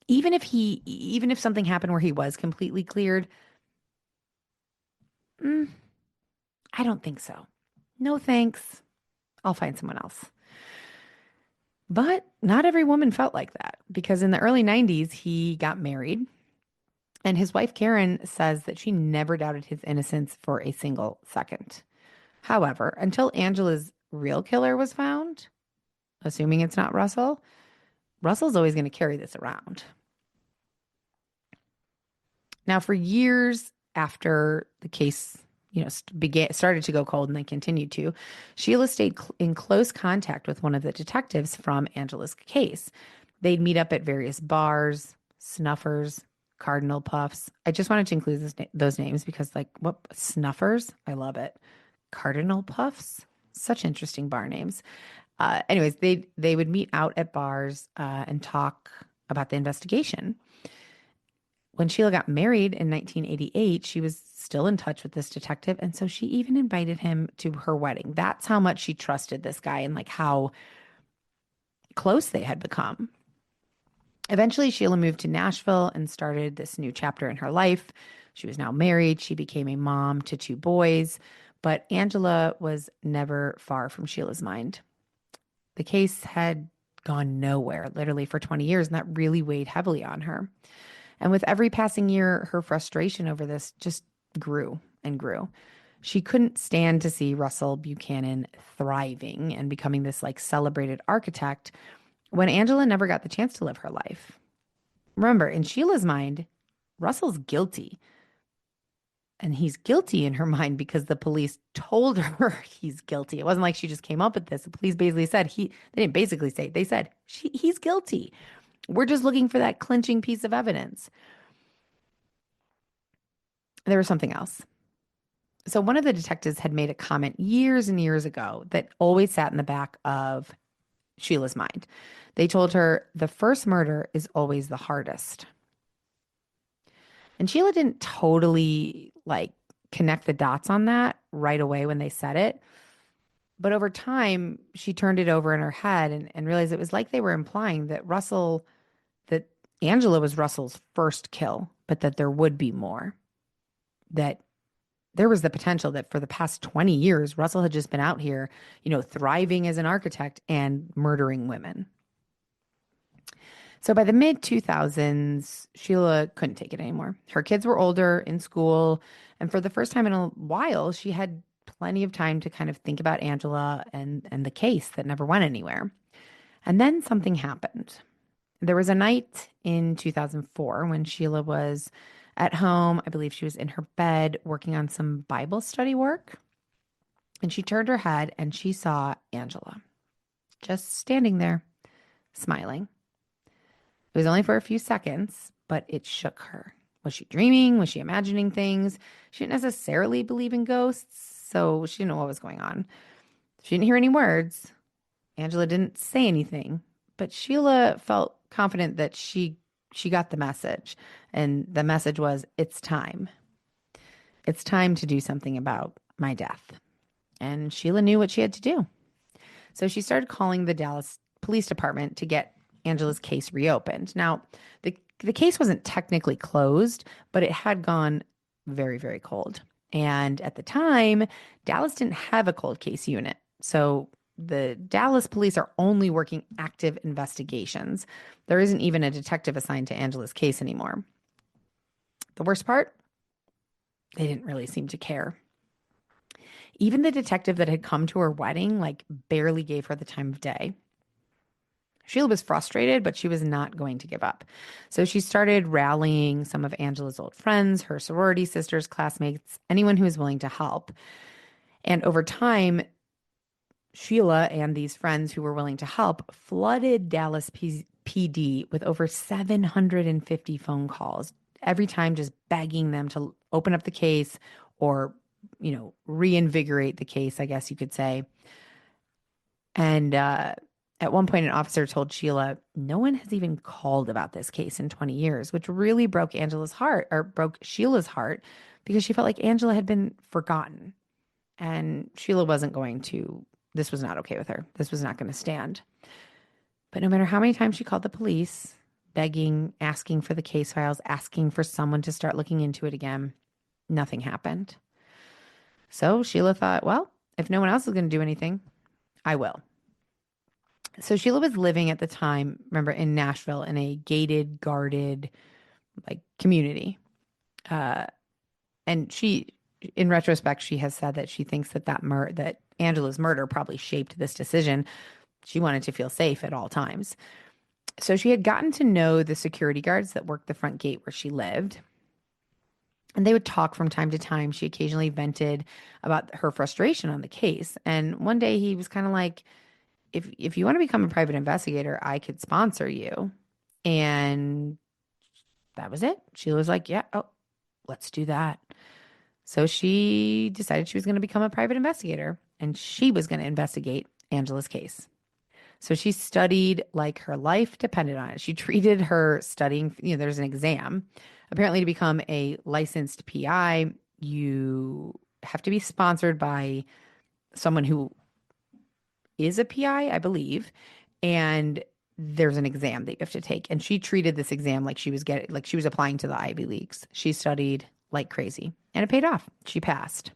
Even if something happened where he was completely cleared, I don't think so. No thanks. I'll find someone else. But not every woman felt like that because in the early 90s, he got married. And his wife, Karen, says that she never doubted his innocence for a single second. However, until Angela's real killer was found, assuming it's not Russell, Russell's always going to carry this around. Now, for years after the case, started to go cold and then continued to, Sheila stayed in close contact with one of the detectives from Angela's case. They'd meet up at various bars, snuffers, Cardinal Puffs. I just wanted to include those names because, like, what snuffers? I love it. Cardinal Puffs, such interesting bar names. Anyways, they would meet out at bars and talk about the investigation. When Sheila got married in 1988, she was still in touch with this detective, and so she even invited him to her wedding. That's how much she trusted this guy and like how close they had become. Eventually, Sheila moved to Nashville and started this new chapter in her life. She was now married. She became a mom to 2 boys, but Angela was never far from Sheila's mind. The case had gone nowhere, literally for 20 years, and that really weighed heavily on her. And with every passing year, her frustration over this just grew and grew. She couldn't stand to see Russell Buchanan thriving and becoming this like celebrated architect when Angela never got the chance to live her life. Remember, in Sheila's mind, Russell's guilty. And he's guilty in her mind because the police told her he's guilty. It wasn't like she just came up with this. The police basically said they didn't basically say, they said he's guilty. We're just looking for that clinching piece of evidence. There was something else. So one of the detectives had made a comment years and years ago that always sat in the back of Sheila's mind. They told her the first murder is always the hardest. And Sheila didn't totally like connect the dots on that right away when they said it. But over time, she turned it over in her head and realized it was like they were implying that that Angela was Russell's first kill, but that there would be more. That there was the potential that for the past 20 years, Russell had just been out here, thriving as an architect and murdering women. So by the mid-2000s, Sheila couldn't take it anymore. Her kids were older, in school, and for the first time in a while, she had plenty of time to kind of think about Angela and the case that never went anywhere. And then something happened. There was a night in 2004 when Sheila was at home. I believe she was in her bed working on some Bible study work. And she turned her head and she saw Angela just standing there, smiling. It was only for a few seconds, but it shook her. Was she dreaming? Was she imagining things? She didn't necessarily believe in ghosts, so she didn't know what was going on. She didn't hear any words. Angela didn't say anything, but Sheila felt confident that she got the message. And the message was, it's time. It's time to do something about my death. And Sheila knew what she had to do. So she started calling the Dallas Police Department to get Angela's case reopened. Now, the case wasn't technically closed, but it had gone very, very cold. And at the time, Dallas didn't have a cold case unit. So the Dallas police are only working active investigations. There isn't even a detective assigned to Angela's case anymore. The worst part, they didn't really seem to care. Even the detective that had come to her wedding, like, barely gave her the time of day. Sheila was frustrated, but she was not going to give up. So she started rallying some of Angela's old friends, her sorority sisters, classmates, anyone who was willing to help. And over time, Sheila and these friends who were willing to help flooded Dallas PD with over 750 phone calls, every time just begging them to open up the case or, reinvigorate the case, I guess you could say. And at one point, an officer told Sheila, no one has even called about this case in 20 years, which really broke Sheila's heart, because she felt like Angela had been forgotten. And Sheila this was not okay with her. This was not going to stand. But no matter how many times she called the police, begging, asking for the case files, asking for someone to start looking into it again, nothing happened. So Sheila thought, well, if no one else is going to do anything, I will. So Sheila was living at the time, remember, in Nashville in a gated, guarded, community. And she, in retrospect, she has said that she thinks that Angela's murder probably shaped this decision. She wanted to feel safe at all times. So she had gotten to know the security guards that worked the front gate where she lived. And they would talk from time to time. She occasionally vented about her frustration on the case. And one day he was kind of like, if you want to become a private investigator, I could sponsor you. And that was it. Sheila was like, yeah, let's do that. So she decided she was going to become a private investigator, and she was going to investigate Angela's case. So she studied like her life depended on it. She treated her studying, there's an exam. Apparently, to become a licensed PI, you have to be sponsored by someone who is a PI, I believe. And there's an exam that you have to take. And she treated this exam like she was applying to the Ivy Leagues. She studied like crazy, and it paid off. She passed.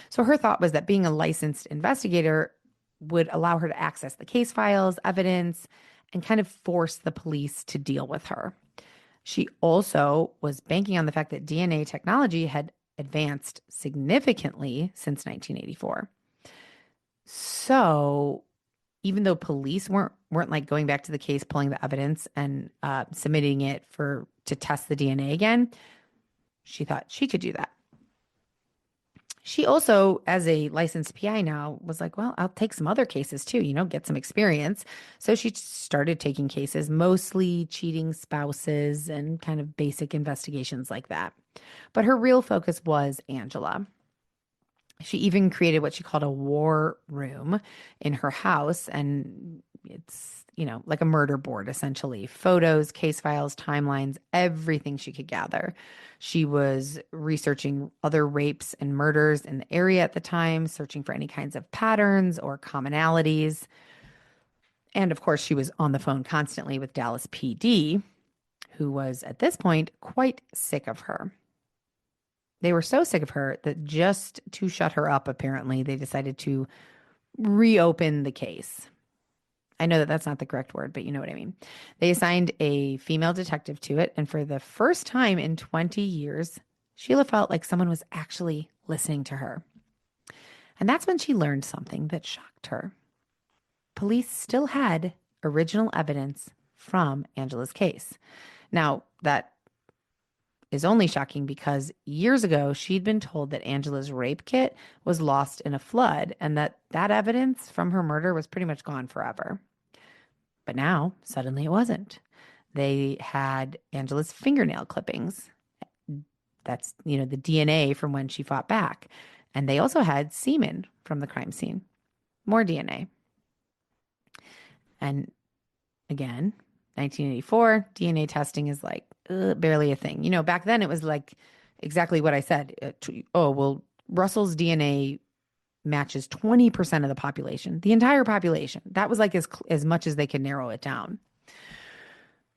So her thought was that being a licensed investigator would allow her to access the case files, evidence, and kind of force the police to deal with her. She also was banking on the fact that DNA technology had advanced significantly since 1984. So even though police weren't like going back to the case, pulling the evidence and submitting it to test the DNA again, she thought she could do that. She also, as a licensed PI now, was like, well, I'll take some other cases too, get some experience. So she started taking cases, mostly cheating spouses and kind of basic investigations like that. But her real focus was Angela. She even created what she called a war room in her house. And it's, like a murder board, essentially. Photos, case files, timelines, everything she could gather. She was researching other rapes and murders in the area at the time, searching for any kinds of patterns or commonalities. And of course, she was on the phone constantly with Dallas PD, who was at this point quite sick of her. They were so sick of her that just to shut her up, apparently, they decided to reopen the case. I know that that's not the correct word, but you know what I mean. They assigned a female detective to it. And for the first time in 20 years, Sheila felt like someone was actually listening to her. And that's when she learned something that shocked her. Police still had original evidence from Angela's case. Now, that is only shocking because years ago, she'd been told that Angela's rape kit was lost in a flood and that evidence from her murder was pretty much gone forever. But now, suddenly it wasn't. They had Angela's fingernail clippings. That's, the DNA from when she fought back. And they also had semen from the crime scene. More DNA. And again, 1984, DNA testing is like barely a thing. Back then it was like exactly what I said. Russell's DNA matches 20% of the population, the entire population. That was like as much as they could narrow it down.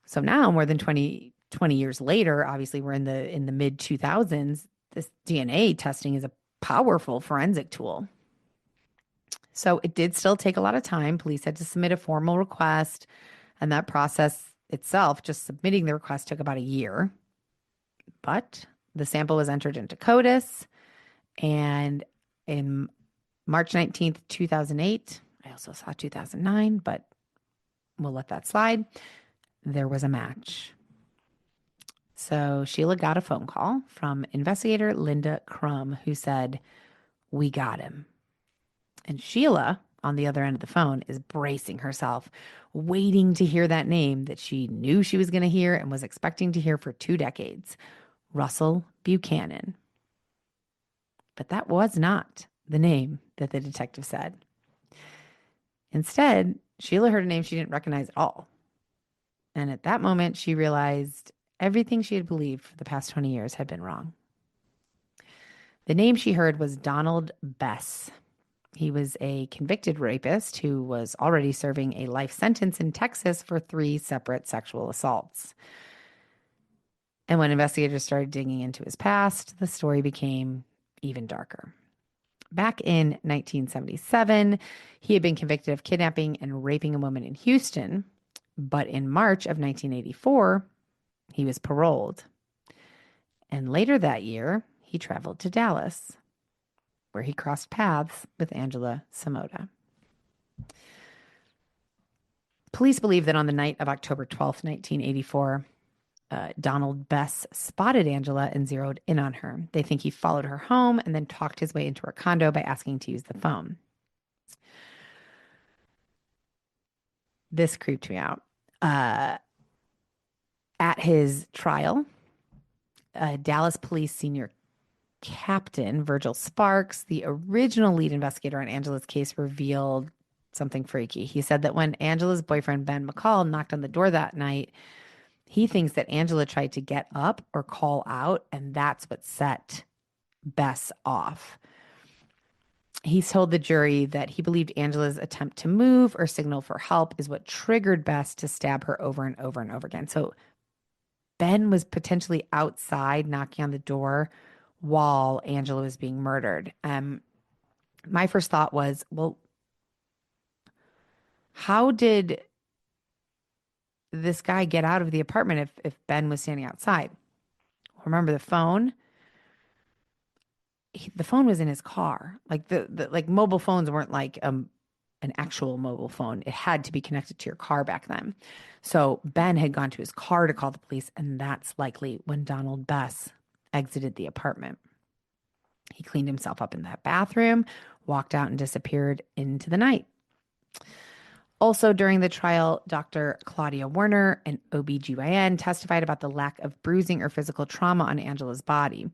So now, more than 20 years later, obviously we're in the mid 2000s, this DNA testing is a powerful forensic tool. So it did still take a lot of time. Police had to submit a formal request, and that process itself, just submitting the request, took about a year. But the sample was entered into CODIS, and in March 19th, 2008, I also saw 2009, but we'll let that slide, there was a match. So Sheila got a phone call from investigator Linda Crum, who said, "We got him." And Sheila, on the other end of the phone, is bracing herself, waiting to hear that name that she knew she was going to hear and was expecting to hear for 2 decades, Russell Buchanan. But that was not the name that the detective said. Instead, Sheila heard a name she didn't recognize at all. And at that moment, she realized everything she had believed for the past 20 years had been wrong. The name she heard was Donald Bess. He was a convicted rapist who was already serving a life sentence in Texas for 3 separate sexual assaults. And when investigators started digging into his past, the story became even darker. Back in 1977, he had been convicted of kidnapping and raping a woman in Houston. But in March of 1984, he was paroled. And later that year, he traveled to Dallas, where he crossed paths with Angela Samota. Police believe that on the night of October 12th, 1984, Donald Bess spotted Angela and zeroed in on her. They think he followed her home and then talked his way into her condo by asking to use the phone. This creeped me out. At his trial, Dallas Police Senior Captain Virgil Sparks, the original lead investigator on Angela's case, revealed something freaky. He said that when Angela's boyfriend, Ben McCall, knocked on the door that night, he thinks that Angela tried to get up or call out, and that's what set Bess off. He told the jury that he believed Angela's attempt to move or signal for help is what triggered Bess to stab her over and over and over again. So Ben was potentially outside knocking on the door while Angela was being murdered. My first thought was, well, how did this guy get out of the apartment if Ben was standing outside? Remember the phone? The phone was in his car. Like like mobile phones weren't like an actual mobile phone. It had to be connected to your car back then. So Ben had gone to his car to call the police, and that's likely when Donald Bess exited the apartment. He cleaned himself up in that bathroom, walked out, and disappeared into the night. Also during the trial, Dr. Claudia Werner, an OBGYN, testified about the lack of bruising or physical trauma on Angela's body.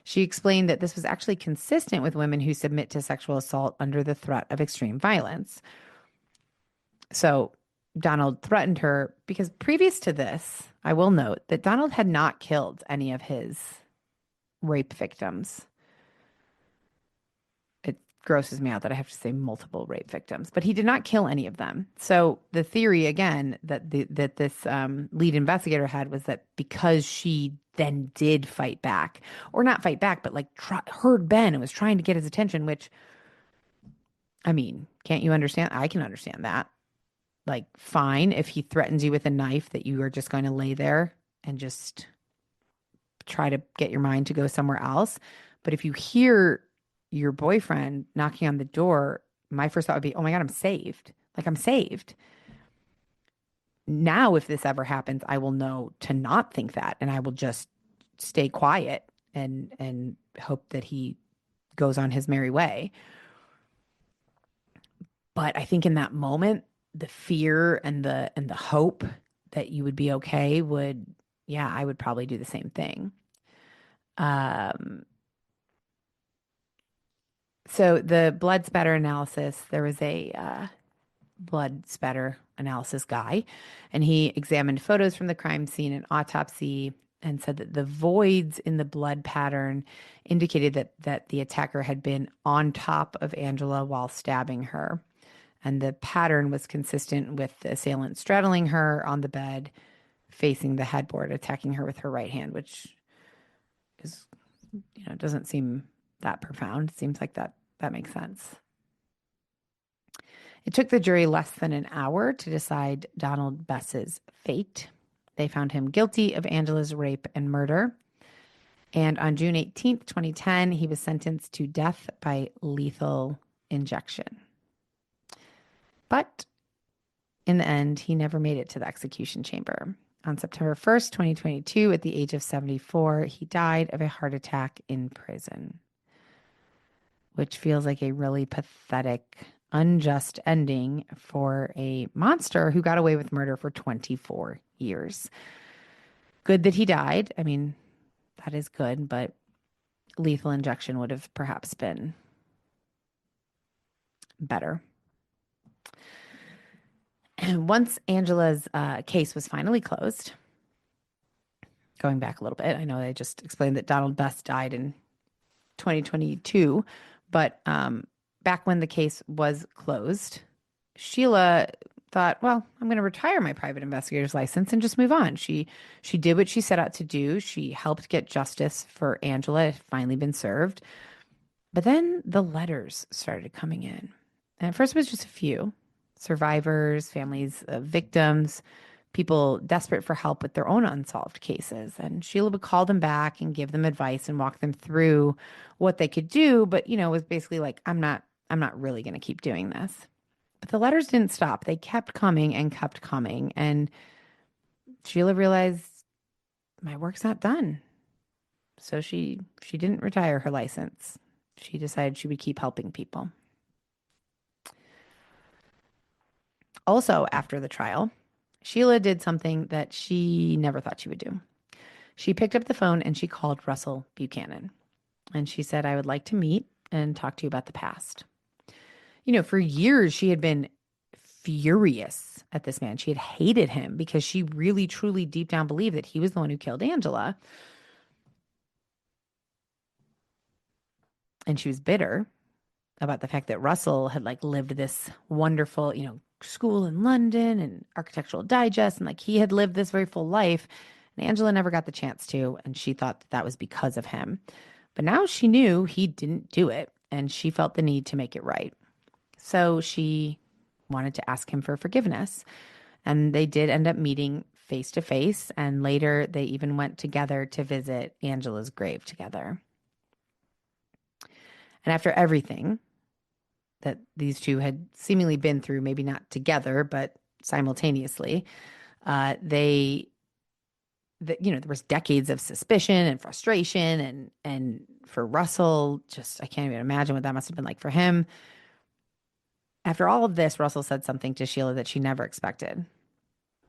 She explained that this was actually consistent with women who submit to sexual assault under the threat of extreme violence. So Donald threatened her because previous to this, I will note that Donald had not killed any of his rape victims. It grosses me out that I have to say multiple rape victims, but he did not kill any of them. So the theory, again, that this lead investigator had was that because she then did fight back, or not fight back, but like heard Ben and was trying to get his attention, which, I mean, can't you understand? I can understand that. Like, fine, if he threatens you with a knife, that you are just going to lay there and just try to get your mind to go somewhere else. But if you hear your boyfriend knocking on the door, my first thought would be, oh my God, I'm saved. Like, I'm saved. Now, if this ever happens, I will know to not think that, and I will just stay quiet and hope that he goes on his merry way. But I think in that moment, the fear and the hope that you would be okay would, yeah, I would probably do the same thing. So the blood spatter analysis, there was a blood spatter analysis guy, and he examined photos from the crime scene and autopsy and said that the voids in the blood pattern indicated that the attacker had been on top of Angela while stabbing her. And the pattern was consistent with the assailant straddling her on the bed, facing the headboard, attacking her with her right hand, which is, doesn't seem that profound. It seems like that makes sense. It took the jury less than an hour to decide Donald Bess's fate. They found him guilty of Angela's rape and murder. And on June 18th, 2010, he was sentenced to death by lethal injection. But in the end, he never made it to the execution chamber. On September 1st, 2022, at the age of 74, he died of a heart attack in prison, which feels like a really pathetic, unjust ending for a monster who got away with murder for 24 years. Good that he died. I mean, that is good, but lethal injection would have perhaps been better. And once Angela's case was finally closed, going back a little bit, I know I just explained that Donald Bess died in 2022, but back when the case was closed, Sheila thought, well, I'm going to retire my private investigator's license and just move on. She did what she set out to do. She helped get justice for Angela. It had finally been served. But then the letters started coming in. And at first it was just a few. Survivors, families of victims, people desperate for help with their own unsolved cases. And Sheila would call them back and give them advice and walk them through what they could do. But, it was basically like, I'm not really going to keep doing this. But the letters didn't stop. They kept coming and kept coming. And Sheila realized my work's not done. So she didn't retire her license. She decided she would keep helping people. Also, after the trial, Sheila did something that she never thought she would do. She picked up the phone and she called Russell Buchanan. And she said, I would like to meet and talk to you about the past. For years, she had been furious at this man. She had hated him because she really, truly, deep down believed that he was the one who killed Angela. And she was bitter about the fact that Russell had lived this wonderful, school in London and Architectural Digest. And he had lived this very full life. And Angela never got the chance to. And she thought that was because of him. But now she knew he didn't do it. And she felt the need to make it right. So she wanted to ask him for forgiveness. And they did end up meeting face to face. And later they even went together to visit Angela's grave together. And after everything that these two had seemingly been through, maybe not together, but simultaneously, there was decades of suspicion and frustration. And for Russell, I can't even imagine what that must have been like for him. After all of this, Russell said something to Sheila that she never expected.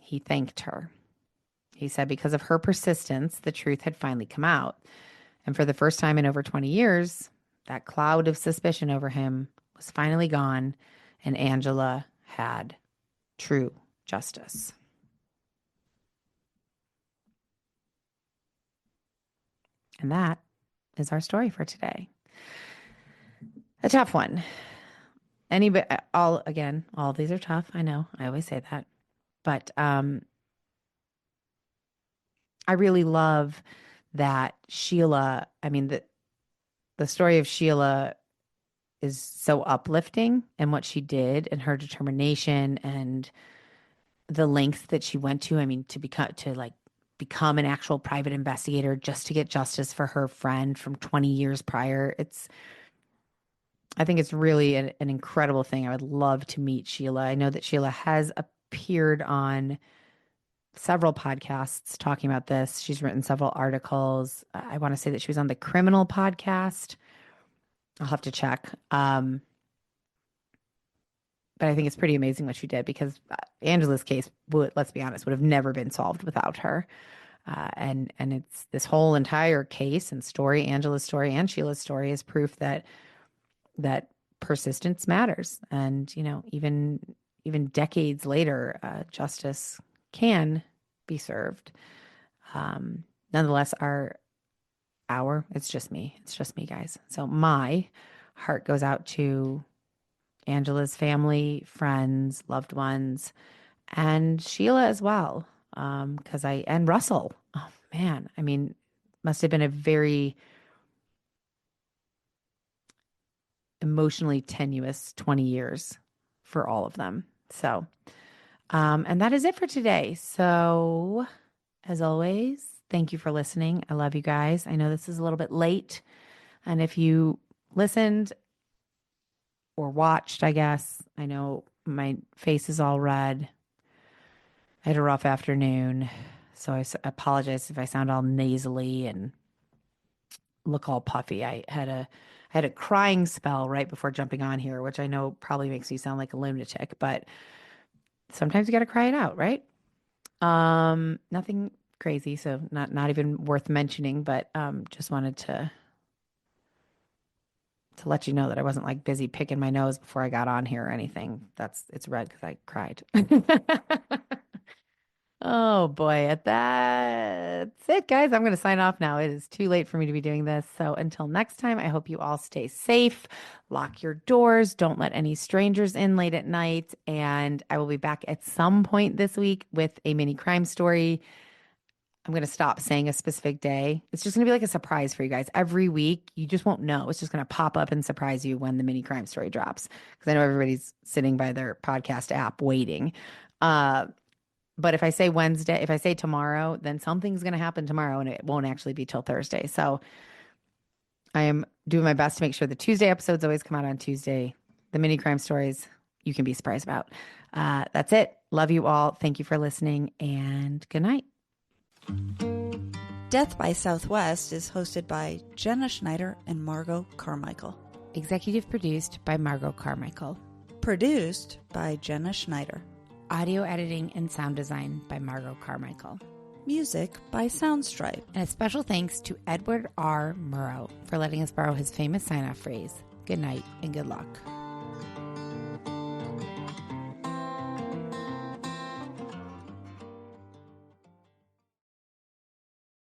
He thanked her. He said because of her persistence, the truth had finally come out. And for the first time in over 20 years, that cloud of suspicion over him was finally gone, and Angela had true justice. And that is our story for today. A tough one. All of these are tough. I know. I always say that. But I really love that Sheila, the story of Sheila is so uplifting, and what she did and her determination and the lengths that she went to, to become an actual private investigator just to get justice for her friend from 20 years prior. I think it's really an incredible thing. I would love to meet Sheila. I know that Sheila has appeared on several podcasts talking about this. She's written several articles. I want to say that she was on the Criminal podcast. I'll have to check. But I think it's pretty amazing what she did, because Angela's case, let's be honest, would have never been solved without her. And it's this whole entire case and story, Angela's story and Sheila's story, is proof that persistence matters. And, even decades later, justice can be served. Nonetheless, it's just me, guys. So my heart goes out to Angela's family, friends, loved ones, and Sheila as well. and Russell, oh man, I mean, must have been a very emotionally tenuous 20 years for all of them. So, and that is it for today. So as always, thank you for listening. I love you guys. I know this is a little bit late. And if you listened or watched, I guess, I know my face is all red. I had a rough afternoon. So I apologize if I sound all nasally and look all puffy. I had a crying spell right before jumping on here, which I know probably makes me sound like a lunatic, but sometimes you got to cry it out, right? Nothing crazy, so not even worth mentioning, but just wanted to let you know that I wasn't like busy picking my nose before I got on here or anything. It's red because I cried. Oh boy, that's it, guys. I'm going to sign off now. It is too late for me to be doing this. So until next time, I hope you all stay safe. Lock your doors. Don't let any strangers in late at night. And I will be back at some point this week with a mini crime story. I'm going to stop saying a specific day. It's just going to be like a surprise for you guys. Every week, you just won't know. It's just going to pop up and surprise you when the mini crime story drops. Because I know everybody's sitting by their podcast app waiting. But if I say Wednesday, if I say tomorrow, then something's going to happen tomorrow and it won't actually be till Thursday. So I am doing my best to make sure the Tuesday episodes always come out on Tuesday. The mini crime stories you can be surprised about. That's it. Love you all. Thank you for listening and good night. Death by Southwest is hosted by Jenna Schneider and Margot Carmichael. Executive produced by Margot Carmichael. Produced by Jenna Schneider. Audio editing and sound design by Margot Carmichael. Music by Soundstripe. And a special thanks to Edward R. Murrow for letting us borrow his famous sign-off phrase, good night and good luck.